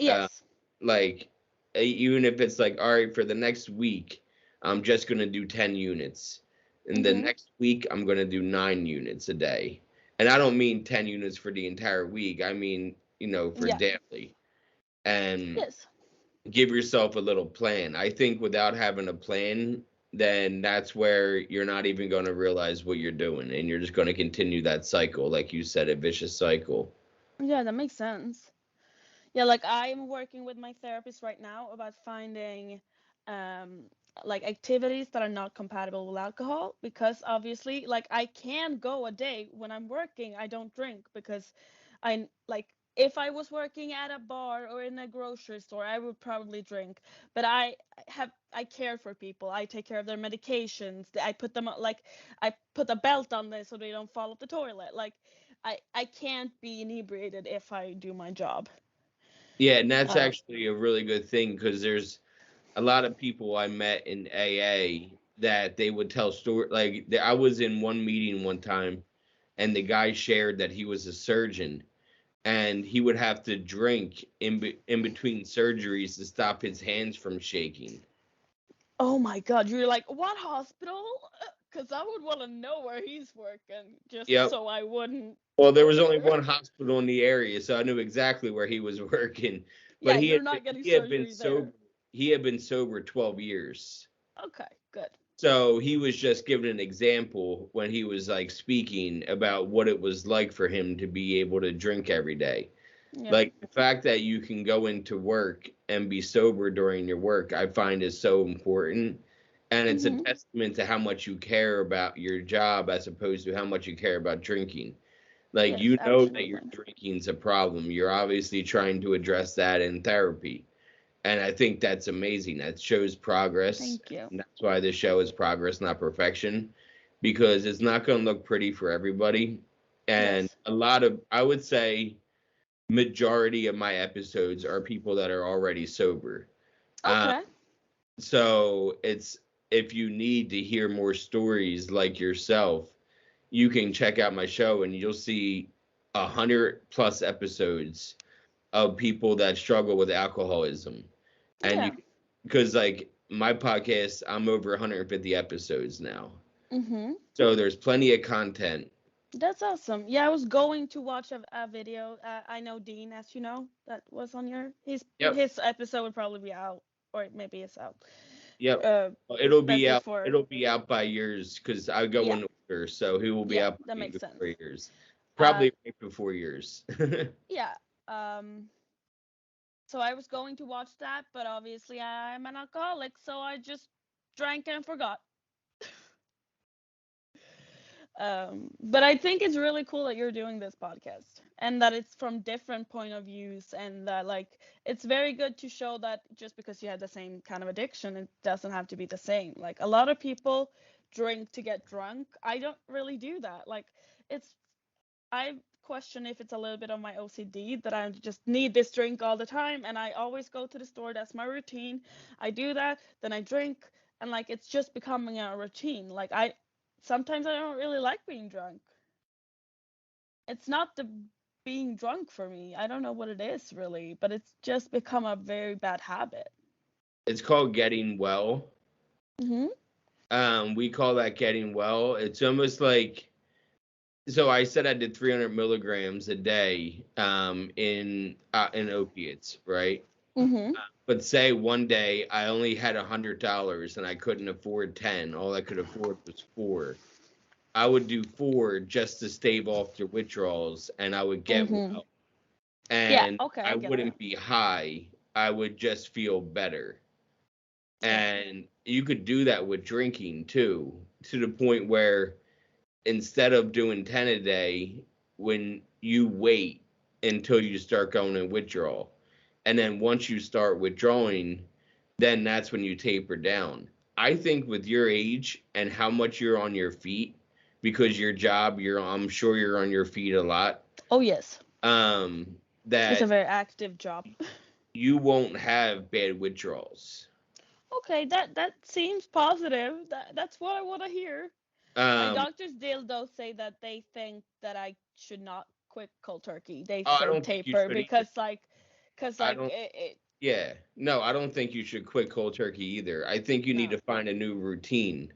Speaker 1: Uh,
Speaker 2: Yes.
Speaker 1: like, even if it's like, all right, for the next week, I'm just going to do 10 units. And the
Speaker 2: Mhm.
Speaker 1: next week, I'm going to do 9 units a day. And I don't mean 10 units for the entire week. I mean, for
Speaker 2: Yeah.
Speaker 1: daily. And
Speaker 2: Yes.
Speaker 1: give yourself a little plan. I think without having a plan, then that's where you're not even going to realize what you're doing. And you're just going to continue that cycle. Like you said, a vicious cycle.
Speaker 2: Yeah, that makes sense. Yeah, like I'm working with my therapist right now about finding um like activities that are not compatible with alcohol, because obviously like I can go a day when I'm working I don't drink, because I like if I was working at a bar or in a grocery store I would probably drink, but I care for people. I take care of their medications. I put them like I put a belt on them so they don't fall off the toilet. Like I can't be inebriated if I do my job.
Speaker 1: Yeah, and that's
Speaker 2: Uh,
Speaker 1: actually a really good thing because there's a lot of people I met in AA that they would tell story like I was in one meeting one time and the guy shared that he was a surgeon and he would have to drink in between surgeries to stop his hands from shaking.
Speaker 2: oh my God, you're like, what hospital? Because I would want to know where he's working just
Speaker 1: Yep.
Speaker 2: so I wouldn't
Speaker 1: Well, there
Speaker 2: go
Speaker 1: was only
Speaker 2: there.
Speaker 1: one hospital in the area, so I knew exactly where he was working. But
Speaker 2: Yeah, you're not getting
Speaker 1: he had been
Speaker 2: surgery
Speaker 1: sober.
Speaker 2: there.
Speaker 1: He had been sober 12 years.
Speaker 2: Okay, good.
Speaker 1: So he was just giving an example when he was like speaking about what it was like for him to be able to drink every day.
Speaker 2: Yeah.
Speaker 1: Like the fact that you can go into work and be sober during your work, I find is so important. And it's a
Speaker 2: Mhm.
Speaker 1: testament to how much you care about your job as opposed to how much you care about drinking. Like
Speaker 2: Yes,
Speaker 1: you know that your
Speaker 2: absolutely.
Speaker 1: drinking's a problem. You're obviously trying to address that in therapy. And I think that's amazing. That shows progress.
Speaker 2: Thank you.
Speaker 1: And that's why this show is progress, not perfection, because it's not going to look pretty for everybody. And
Speaker 2: Yes.
Speaker 1: a lot of, I would say, majority of my episodes are people that are already sober. Uh,
Speaker 2: Okay.
Speaker 1: so it's if you need to hear more stories like yourself, you can check out my show and you'll see 100+ episodes of people that struggle with alcoholism. And you,
Speaker 2: Yeah.
Speaker 1: because like my podcast, I'm over 150 episodes now.
Speaker 2: Mhm.
Speaker 1: So there's plenty of content.
Speaker 2: That's awesome. Yeah, I was going to watch a video. I know Dean, as you know, that was on your
Speaker 1: Yep.
Speaker 2: his episode would probably be out, or maybe it's out.
Speaker 1: Yep.
Speaker 2: Uh,
Speaker 1: It'll
Speaker 2: but
Speaker 1: be out.
Speaker 2: before,
Speaker 1: It'll be out by yours because I go
Speaker 2: yeah,
Speaker 1: in order. So he will be
Speaker 2: yeah,
Speaker 1: out
Speaker 2: that makes sense.
Speaker 1: before yours.
Speaker 2: Uh,
Speaker 1: Probably right before yours.
Speaker 2: yeah. So I was going to watch that, but obviously I'm an alcoholic, so I just drank and forgot. But I think it's really cool that you're doing this podcast and that it's from different point of views, and that like it's very good to show that just because you have the same kind of addiction, it doesn't have to be the same. Like a lot of people drink to get drunk. I don't really do that. Like it's I question if it's a little bit of my OCD that I just need this drink all the time, and I always go to the store. That's my routine. I do that, then I drink, and like it's just becoming a routine. Like I sometimes I don't really like being drunk. It's not the being drunk for me. I don't know what it is really, but it's just become a very bad habit.
Speaker 1: It's called getting well.
Speaker 2: Mhm.
Speaker 1: We call that getting well. It's almost like so I said I did 300 milligrams a day in opiates, right?
Speaker 2: Mhm.
Speaker 1: But say one day I only had $100 and I couldn't afford 10. All I could afford was four. I would do four just to stave off the withdrawals, and I would get
Speaker 2: Mhm.
Speaker 1: well.
Speaker 2: Yeah.
Speaker 1: And
Speaker 2: Okay,
Speaker 1: I
Speaker 2: I get it.
Speaker 1: wouldn't be high. I would just feel better.
Speaker 2: Yeah.
Speaker 1: And you could do that with drinking too, to the point where instead of doing 10 a day, when you wait until you start going in withdrawal. And then once you start withdrawing, then that's when you taper down. I think with your age and how much you're on your feet, because your job, I'm sure you're on your feet a lot,
Speaker 2: Oh yes. It's a
Speaker 1: that
Speaker 2: very active job.
Speaker 1: you won't have bad withdrawals.
Speaker 2: Okay, that seems positive. That's what I want to hear. My
Speaker 1: Um,
Speaker 2: doctors still though say that they think that I should not quit cold turkey. They
Speaker 1: oh, I
Speaker 2: say
Speaker 1: don't think you
Speaker 2: taper
Speaker 1: should either.
Speaker 2: because
Speaker 1: I
Speaker 2: like
Speaker 1: don't. Yeah, no, I don't think you should quit cold turkey either. I think you need
Speaker 2: no.
Speaker 1: to find a new routine.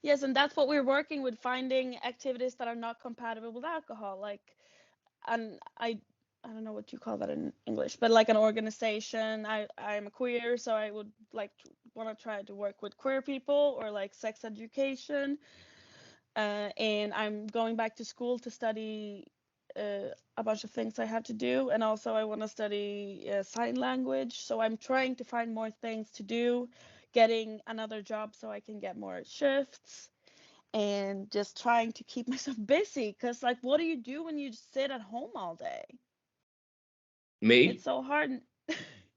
Speaker 2: Yes, and that's what we're working with, finding activities that are not compatible with alcohol. Like, and I don't know what you call that in English, but like an organization. I'm a queer, so I would like want to try to work with queer people or like sex education. And I'm going back to school to study a bunch of things I have to do, and also I want to study sign language. So I'm trying to find more things to do, getting another job so I can get more shifts, and just trying to keep myself busy. Because like, what do you do when you just sit at home all day?
Speaker 1: Me?
Speaker 2: It's so hard.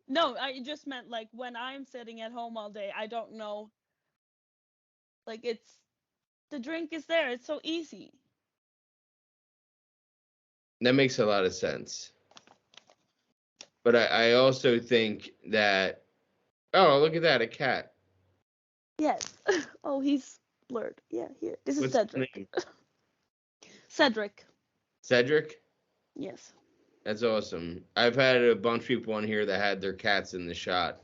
Speaker 2: No, I just meant like when I'm sitting at home all day, I don't know. Like it's the drink is there. It's so easy.
Speaker 1: That makes a lot of sense. But I also think that, oh, look at that, a cat.
Speaker 2: Yes. Oh, he's blurred. Yeah, here. This is
Speaker 1: What's his
Speaker 2: Cedric.
Speaker 1: name?
Speaker 2: Cedric.
Speaker 1: Cedric?
Speaker 2: Yes.
Speaker 1: That's awesome. I've had a bunch of people on here that had their cats in the shot.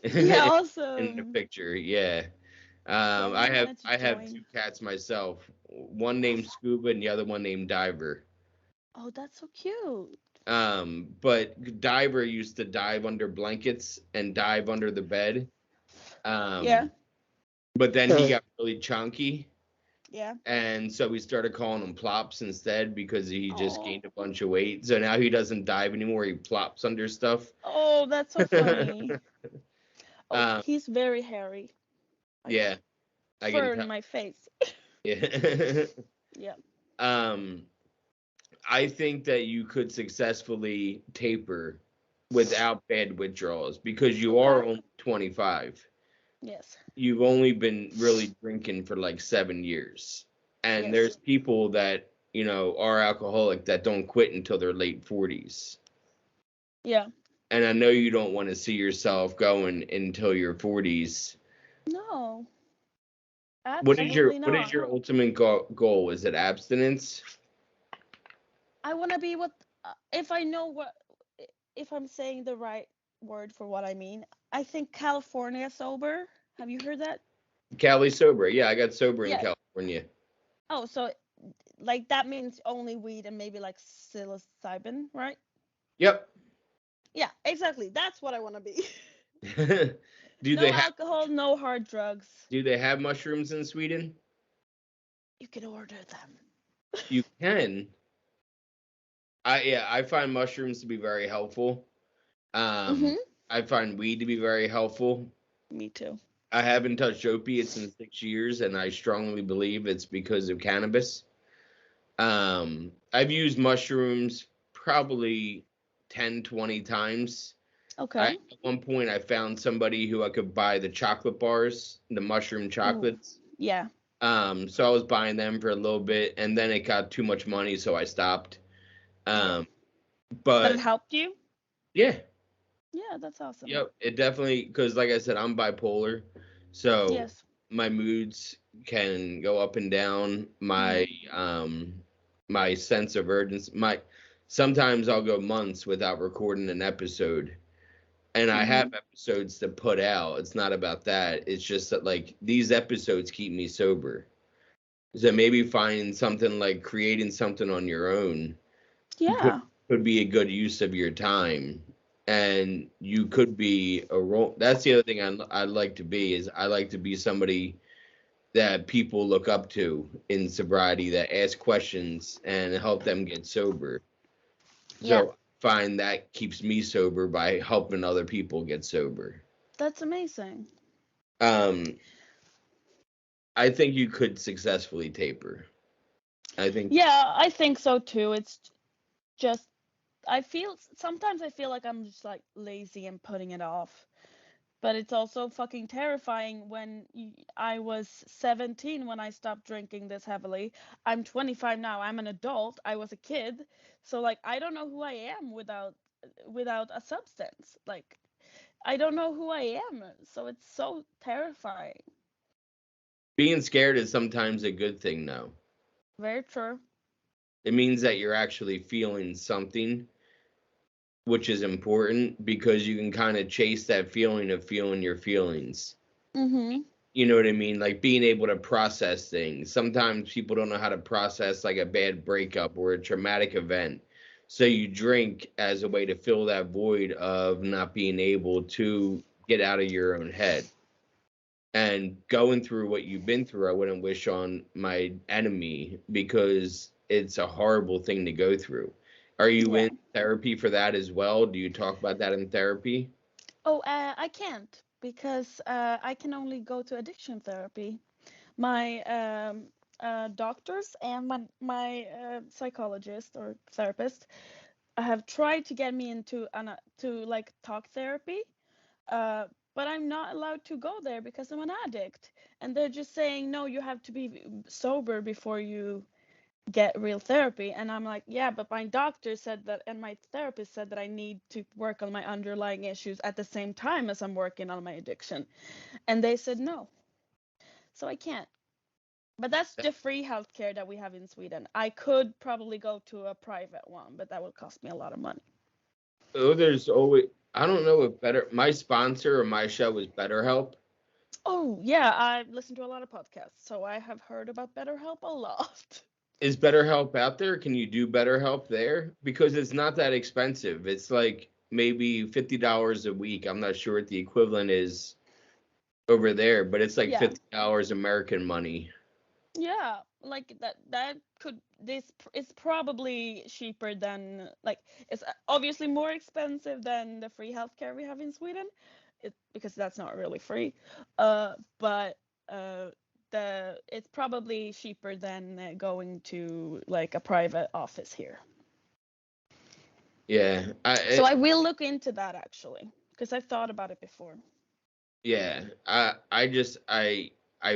Speaker 2: Yeah,
Speaker 1: In the
Speaker 2: awesome.
Speaker 1: picture, yeah.
Speaker 2: Yeah,
Speaker 1: I
Speaker 2: he
Speaker 1: have
Speaker 2: wanted to
Speaker 1: I have two
Speaker 2: join.
Speaker 1: cats myself. One
Speaker 2: Oh,
Speaker 1: named Scuba and the other one named Diver.
Speaker 2: oh, that's so cute.
Speaker 1: But Diver used to dive under blankets and dive under the bed.
Speaker 2: Yeah.
Speaker 1: Um, but then he got really chunky,
Speaker 2: Yeah.
Speaker 1: and so we started calling him Plops instead because he just
Speaker 2: Oh.
Speaker 1: gained a bunch of weight. So now he doesn't dive anymore. He plops under stuff.
Speaker 2: Oh, that's so funny. Oh,
Speaker 1: um,
Speaker 2: he's very hairy. I got
Speaker 1: yeah, I can
Speaker 2: fur in
Speaker 1: tell.
Speaker 2: my face.
Speaker 1: Yeah.
Speaker 2: Yeah.
Speaker 1: um, I think that you could successfully taper without bad withdrawals because you are
Speaker 2: Okay.
Speaker 1: only 25.
Speaker 2: Yes.
Speaker 1: You've only been really drinking for like 7 years. And
Speaker 2: Yes.
Speaker 1: there's people that, are alcoholic that don't quit until their late 40s.
Speaker 2: Yeah.
Speaker 1: And I know you don't want to see yourself going until your 40s.
Speaker 2: No,
Speaker 1: What is your
Speaker 2: absolutely
Speaker 1: what is
Speaker 2: not.
Speaker 1: your ultimate goal? Is it abstinence?
Speaker 2: I want to be what if I know what if I'm saying the right word for what I mean. I think California sober. Have you heard that?
Speaker 1: Cali sober. Yeah, I got sober in
Speaker 2: Yeah.
Speaker 1: California.
Speaker 2: Oh, so like that means only weed and maybe like psilocybin, right?
Speaker 1: Yep.
Speaker 2: Yeah, exactly. That's what I want to be.
Speaker 1: do they
Speaker 2: No
Speaker 1: have
Speaker 2: alcohol, no hard drugs.
Speaker 1: do they have mushrooms in Sweden?
Speaker 2: You can order them.
Speaker 1: You can. I find mushrooms to be very helpful.
Speaker 2: Mhm.
Speaker 1: I find weed to be very helpful.
Speaker 2: Me too.
Speaker 1: I haven't touched opiates in 6 years, and I strongly believe it's because of cannabis. I've used mushrooms probably 10, 20 times.
Speaker 2: Okay.
Speaker 1: At one point, I found somebody who I could buy the chocolate bars, the mushroom
Speaker 2: Ooh.
Speaker 1: chocolates.
Speaker 2: Yeah.
Speaker 1: So I was buying them for a little bit, and then it got too much money, so I stopped.
Speaker 2: Yeah.
Speaker 1: Um,
Speaker 2: But it
Speaker 1: but
Speaker 2: helped you?
Speaker 1: yeah,
Speaker 2: Yeah, that's awesome.
Speaker 1: yep, it definitely, because like I said, I'm bipolar, so
Speaker 2: Yes.
Speaker 1: my moods can go up and down. My
Speaker 2: Mhm.
Speaker 1: my sense of urgency, my sometimes I'll go months without recording an episode, and I have
Speaker 2: Mhm.
Speaker 1: episodes to put out. It's not about that. It's just that like these episodes keep me sober. So maybe finding something like creating something on your own could
Speaker 2: Yeah.
Speaker 1: could be a good use of your time, and you could be a role. That's the other thing I'd like to be is I like to be somebody that people look up to in sobriety that ask questions and help them get sober.
Speaker 2: Yeah.
Speaker 1: So find that keeps me sober by helping other people get sober.
Speaker 2: That's amazing.
Speaker 1: Um, I think you could successfully taper. I think
Speaker 2: Yeah, I think so too. It's just I feel sometimes I feel like I'm just like lazy and putting it off. But it's also fucking terrifying when I was 17 when I stopped drinking this heavily. I'm 25 now. I'm an adult. I was a kid. So like I don't know who I am without a substance. Like I don't know who I am. So it's so terrifying.
Speaker 1: Being scared is sometimes a good thing, though.
Speaker 2: Very true.
Speaker 1: It means that you're actually feeling something, which is important because you can kind of chase that feeling of feeling your feelings.
Speaker 2: Mhm.
Speaker 1: You know what I mean? Like being able to process things. Sometimes people don't know how to process like a bad breakup or a traumatic event. So you drink as a way to fill that void of not being able to get out of your own head. And going through what you've been through, I wouldn't wish on my enemy because it's a horrible thing to go through. Are you
Speaker 2: Yeah.
Speaker 1: in therapy for that as well? Do you talk about that in therapy?
Speaker 2: Oh, I can't because I can only go to addiction therapy. My doctors and my psychologist or therapist have tried to get me into to like talk therapy, uh, but I'm not allowed to go there because I'm an addict, and they're just saying no, you have to be sober before you get real therapy. And I'm like, yeah, but my doctor said that, and my therapist said that I need to work on my underlying issues at the same time as I'm working on my addiction, and they said no, so I can't. But that's the free healthcare that we have in Sweden. I could probably go to a private one, but that would cost me a lot of money.
Speaker 1: Oh, there's always, I don't know if better, my sponsor or my show is BetterHelp.
Speaker 2: Oh, yeah, I listen to a lot of podcasts, so I have heard about BetterHelp a lot.
Speaker 1: Is BetterHelp out there? Can you do BetterHelp there? Because it's not that expensive. It's like maybe $50 a week. I'm not sure what the equivalent is over there, but it's like
Speaker 2: Yeah.
Speaker 1: $50 American money.
Speaker 2: Yeah, like that could this is probably cheaper than like it's obviously more expensive than the free healthcare we have in Sweden, because that's not really free. But the it's probably cheaper than going to like a private office here.
Speaker 1: Yeah,
Speaker 2: So I will look into that actually, because I've thought about it before.
Speaker 1: yeah. I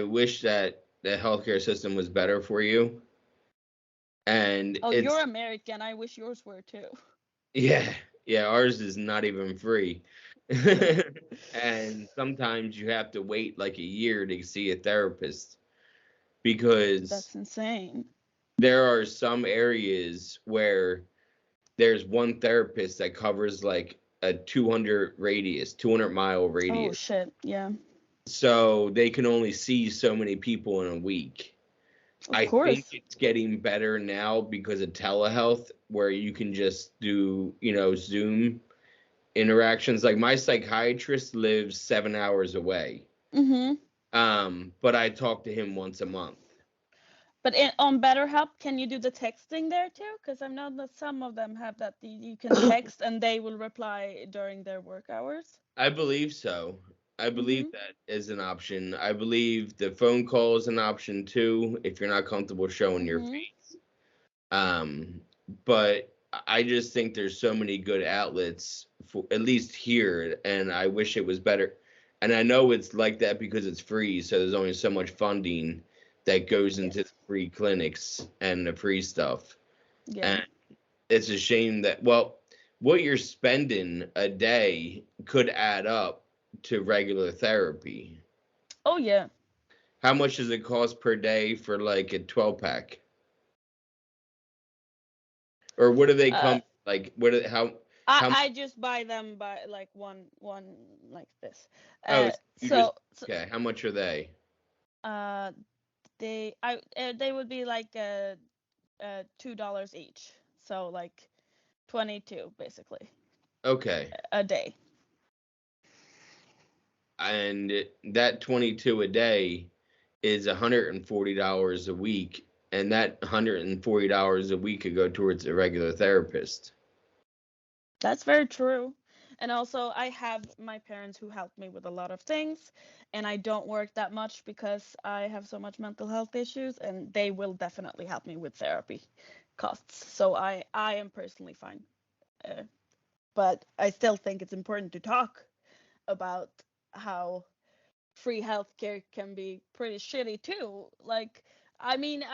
Speaker 1: wish that the healthcare system was better for you. And
Speaker 2: Oh, you're
Speaker 1: it's
Speaker 2: American. I wish yours were too.
Speaker 1: yeah, yeah, ours is not even free.
Speaker 2: Yeah,
Speaker 1: And sometimes you have to wait like a year to see a therapist because
Speaker 2: that's insane.
Speaker 1: there are some areas where there's one therapist that covers like a 200-mile
Speaker 2: Oh
Speaker 1: radius.
Speaker 2: shit, yeah.
Speaker 1: So they can only see so many people in a week.
Speaker 2: Of
Speaker 1: I think
Speaker 2: course.
Speaker 1: it's getting better now because of telehealth, where you can just do, Zoom interactions. Like my psychiatrist lives 7 hours away.
Speaker 2: Mm-hmm.
Speaker 1: But I talk to him once a month.
Speaker 2: But on BetterHelp, can you do the texting there too? Because I've known that some of them have that you can text and they will reply during their work hours.
Speaker 1: I believe so. I believe
Speaker 2: Mm-hmm.
Speaker 1: that is an option. I believe the phone call is an option too, if you're not comfortable showing your
Speaker 2: Mm-hmm.
Speaker 1: face. Um, but I just think there's so many good outlets for at least here, and I wish it was better. And I know it's like that because it's free, so there's only so much funding that goes into the
Speaker 2: Yes.
Speaker 1: free clinics and the free stuff.
Speaker 2: Yeah.
Speaker 1: And it's a shame that, well, what you're spending a day could add up to regular therapy.
Speaker 2: Oh yeah.
Speaker 1: How much does it cost per day for like a 12 pack? Or what do they
Speaker 2: Uh,
Speaker 1: come like? What are, how
Speaker 2: I just buy them by like one like this.
Speaker 1: Oh, so you just
Speaker 2: So
Speaker 1: okay. How much are they?
Speaker 2: uh they would be like $2 each. So like 22 basically
Speaker 1: Okay.
Speaker 2: a day.
Speaker 1: And that 22 a day is $140 a week, and that $140 a week could go towards a regular therapist.
Speaker 2: That's very true. And also, I have my parents who help me with a lot of things, and I don't work that much because I have so much mental health issues, and they will definitely help me with therapy costs. So I am personally fine. Uh, but I still think it's important to talk about how free healthcare can be pretty shitty too. Like, I mean,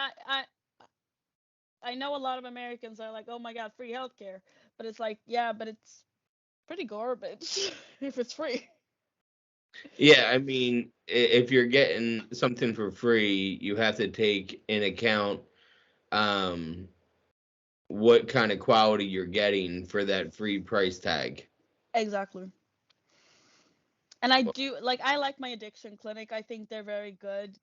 Speaker 2: I know a lot of Americans are like, "Oh my God, free healthcare," but it's like, yeah, but it's pretty garbage if it's free.
Speaker 1: Yeah, I mean, if you're getting something for free, you have to take in account um, what kind of quality you're getting for that free price tag.
Speaker 2: Exactly. And I do like I like my addiction clinic. I think they're very good.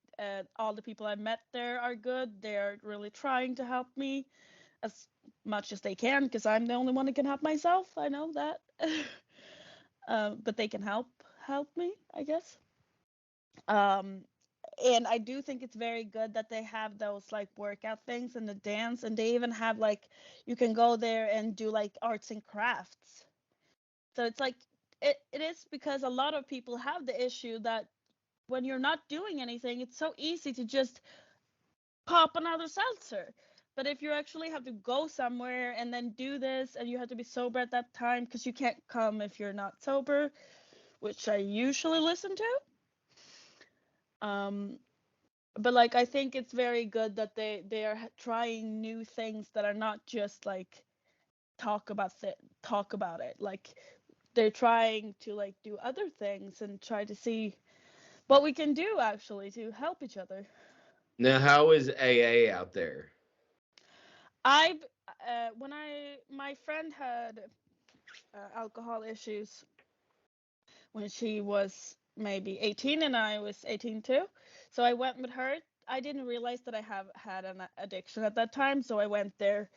Speaker 2: All the people I met there are good. They're really trying to help me as much as they can because I'm the only one that can help myself. I know that. But they can help me, I guess. Um, and I do think it's very good that they have those like workout things and the dance, and they even have like you can go there and do like arts and crafts. So it's like it is because a lot of people have the issue that when you're not doing anything, it's so easy to just pop another seltzer. But if you actually have to go somewhere and then do this, and you have to be sober at that time because you can't come if you're not sober, which I usually listen to. Um, but like I think it's very good that they are trying new things that are not just like talk about it. Like they're trying to like do other things and try to see what we can do actually to help each other.
Speaker 1: Now, how is AA out there?
Speaker 2: I've when I my friend had alcohol issues when she was maybe 18 and I was 18 too. So I went with her. I didn't realize that I have had an addiction at that time, so I went there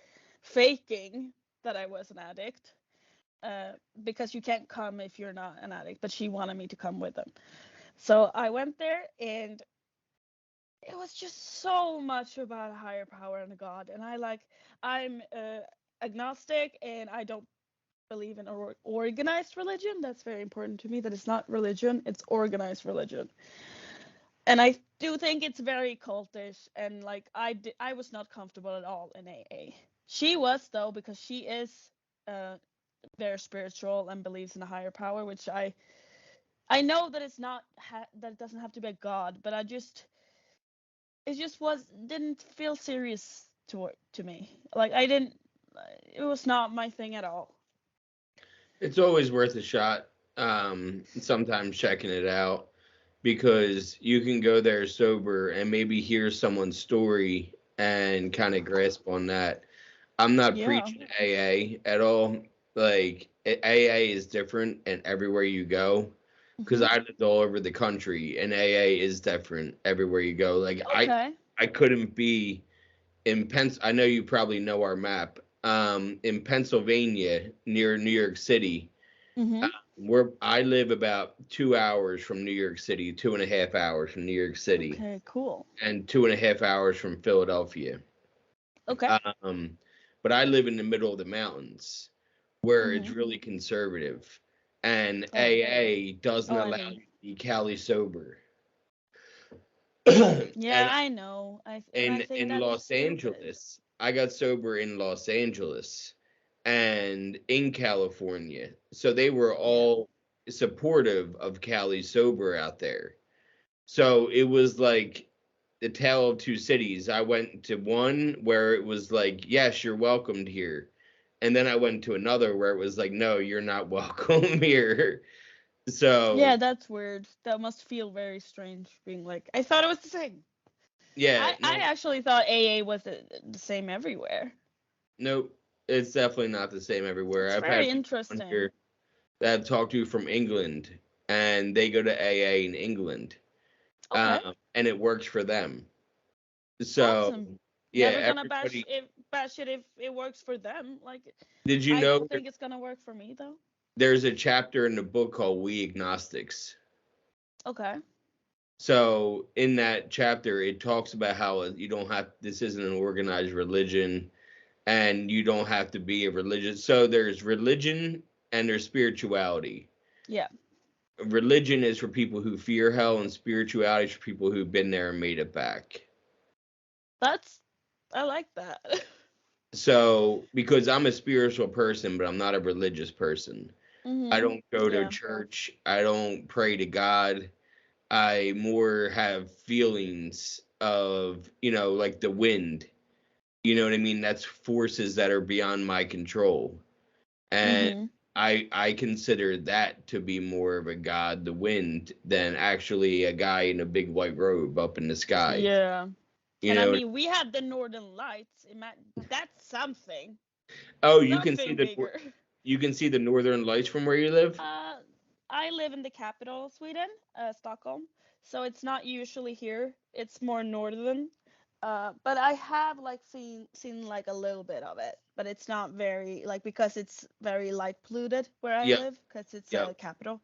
Speaker 2: faking that I was an addict. Because you can't come if you're not an addict, but she wanted me to come with them. So I went there and it was just so much about a higher power and a God. And I'm agnostic and I don't believe in organized religion. That's very important to me. That it's not religion; it's organized religion. And I do think it's very cultish. And like I was not comfortable at all in AA. She was though because she is uh, very spiritual and believes in a higher power, which I know that it's not that it doesn't have to be a god, but it just was didn't feel serious to me. Like I didn't. It was not my thing at all.
Speaker 1: It's always worth a shot. Sometimes checking it out because you can go there sober and maybe hear someone's story and kind of grasp on that. I'm not
Speaker 2: Yeah.
Speaker 1: preaching AA at all. Like AA is different and everywhere you go. Because
Speaker 2: Mhm.
Speaker 1: I lived all over the country and AA is different everywhere you go. Like
Speaker 2: Okay.
Speaker 1: I couldn't be in I know you probably know our map. In Pennsylvania near New York City,
Speaker 2: Mhm.
Speaker 1: where I live about 2 hours from New York City, 2.5 hours from New York City,
Speaker 2: Okay. Cool.
Speaker 1: and 2.5 hours from Philadelphia.
Speaker 2: Okay.
Speaker 1: Um, but I live in the middle of the mountains where it's
Speaker 2: Mhm.
Speaker 1: really conservative, and
Speaker 2: Oh.
Speaker 1: AA doesn't
Speaker 2: Oh, I
Speaker 1: allow
Speaker 2: know.
Speaker 1: you to be Cali sober.
Speaker 2: Yeah,
Speaker 1: And
Speaker 2: I know. I think
Speaker 1: in
Speaker 2: that's
Speaker 1: Los
Speaker 2: stupid.
Speaker 1: Angeles, I got sober in Los Angeles and in California. So they were
Speaker 2: Yeah.
Speaker 1: all supportive of Cali sober out there. So it was like the tale of two cities. I went to one where it was like, yes, you're welcomed here. And then I went to another where it was like, no, you're not welcome here.
Speaker 2: Yeah,
Speaker 1: So,
Speaker 2: that's weird. That must feel very strange being like I thought it was the same.
Speaker 1: yeah,
Speaker 2: I
Speaker 1: no,
Speaker 2: actually thought AA was the same everywhere.
Speaker 1: nope, it's definitely not the same everywhere.
Speaker 2: That's
Speaker 1: I've had
Speaker 2: very
Speaker 1: people on
Speaker 2: interesting.
Speaker 1: here that I've talked to from England, and they go to AA in England,
Speaker 2: Okay.
Speaker 1: and it works for them. So,
Speaker 2: Awesome. Never
Speaker 1: yeah,
Speaker 2: gonna
Speaker 1: everybody.
Speaker 2: bash it if it works for them. Like
Speaker 1: Did you
Speaker 2: I
Speaker 1: know
Speaker 2: don't think it's gonna work for me though.
Speaker 1: there's a chapter in the book called We Agnostics?
Speaker 2: Okay.
Speaker 1: So in that chapter, it talks about how you don't have, this isn't an organized religion, and you don't have to be a religious. So there's religion and there's spirituality.
Speaker 2: Yeah.
Speaker 1: Religion is for people who fear hell, and spirituality is for people who've been there and made it back.
Speaker 2: That's I like that.
Speaker 1: So because I'm a spiritual person, but I'm not a religious person. I
Speaker 2: Mhm.
Speaker 1: don't go to
Speaker 2: Yeah.
Speaker 1: church. I don't pray to God. I more have feelings of, like the wind. You know what I mean? That's forces that are beyond my control. And
Speaker 2: Mhm.
Speaker 1: I consider that to be more of a god, the wind, than actually a guy in a big white robe up in the sky.
Speaker 2: Yeah.
Speaker 1: You
Speaker 2: And I
Speaker 1: know?
Speaker 2: mean, we had the Northern Lights. That's something.
Speaker 1: Oh,
Speaker 2: Something bigger.
Speaker 1: you can see the northern lights from where you live?
Speaker 2: Uh, I live in the capital of Sweden, Stockholm. So it's not usually here. It's more northern. But I have like seen like a little bit of it, but it's not very like because it's very light polluted where I
Speaker 1: Yep,
Speaker 2: live because it's
Speaker 1: yep.
Speaker 2: a capital.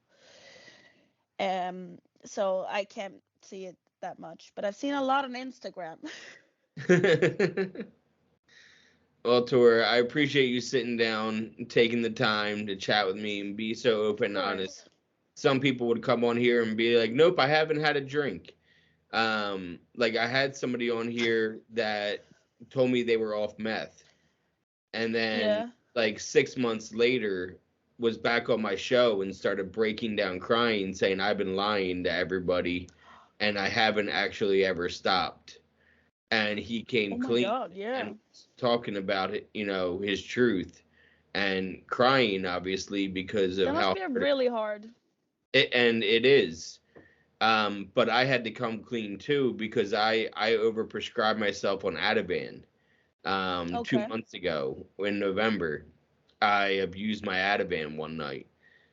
Speaker 2: Um, so I can't see it that much, but I've seen a lot on Instagram.
Speaker 1: Well, Tor, I appreciate you sitting down, and taking the time to chat with me and be so
Speaker 2: Of
Speaker 1: open and honest.
Speaker 2: course.
Speaker 1: Some people would come on here and be like, "Nope, I haven't had a drink." Like I had somebody on here that told me they were off meth, and then
Speaker 2: Yeah.
Speaker 1: like 6 months later was back on my show and started breaking down crying, saying I've been lying to everybody, and I haven't actually ever stopped. And he
Speaker 2: Oh
Speaker 1: came
Speaker 2: my
Speaker 1: clean
Speaker 2: God.
Speaker 1: and
Speaker 2: Yeah.
Speaker 1: was talking about it, his truth, and crying obviously because of
Speaker 2: That must
Speaker 1: how
Speaker 2: be
Speaker 1: hard
Speaker 2: really hard.
Speaker 1: and it is. But I had to come clean too because I overprescribed myself on Ativan. Two
Speaker 2: Okay.
Speaker 1: months ago in November, I abused my Ativan one night.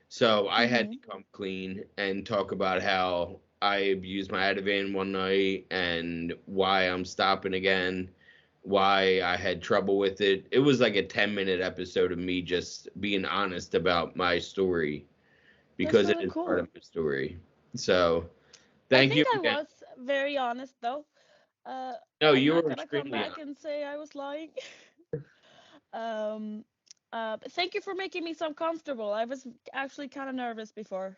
Speaker 1: So I had to
Speaker 2: Mhm.
Speaker 1: come clean and talk about how I abused my Ativan one night and why I'm stopping again, why I had trouble with it. It was like a 10-minute episode of me just being honest about my story
Speaker 2: That's
Speaker 1: because it
Speaker 2: really
Speaker 1: is part of
Speaker 2: cool.
Speaker 1: my story. So
Speaker 2: I
Speaker 1: thank you
Speaker 2: think I
Speaker 1: again.
Speaker 2: was very honest though.
Speaker 1: No,
Speaker 2: I'm
Speaker 1: you
Speaker 2: not
Speaker 1: were
Speaker 2: gonna come
Speaker 1: extremely
Speaker 2: back
Speaker 1: honest.
Speaker 2: and say I was lying. um, but thank you for making me so comfortable. I was actually kind of nervous before.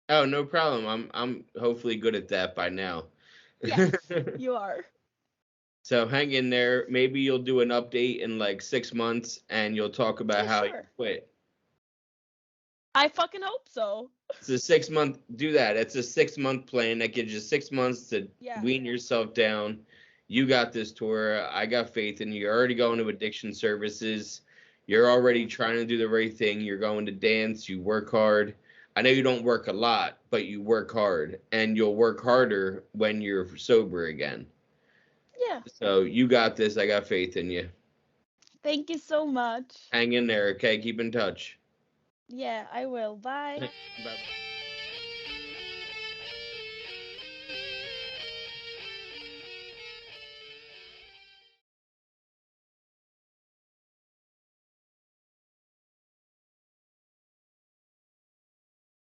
Speaker 1: Oh, no problem. I'm hopefully good at that by now.
Speaker 2: Yes, you are.
Speaker 1: So hang in there. Maybe you'll do an update in like 6 months and you'll talk about
Speaker 2: Yeah,
Speaker 1: how you
Speaker 2: sure.
Speaker 1: quit.
Speaker 2: I fucking hope so.
Speaker 1: It's a 6 month, do that. It's a 6 month plan that gives you 6 months to
Speaker 2: Yeah.
Speaker 1: wean yourself down. You got this, Tora. I got faith in you. You're already going to addiction services. You're already trying to do the right thing. You're going to dance. You work hard. I know you don't work a lot, but you work hard, and you'll work harder when you're sober again.
Speaker 2: Yeah.
Speaker 1: So you got this. I got faith in you.
Speaker 2: Thank you so much.
Speaker 1: Hang in there, okay? Keep in touch.
Speaker 2: Yeah, I will. Bye.
Speaker 1: Bye.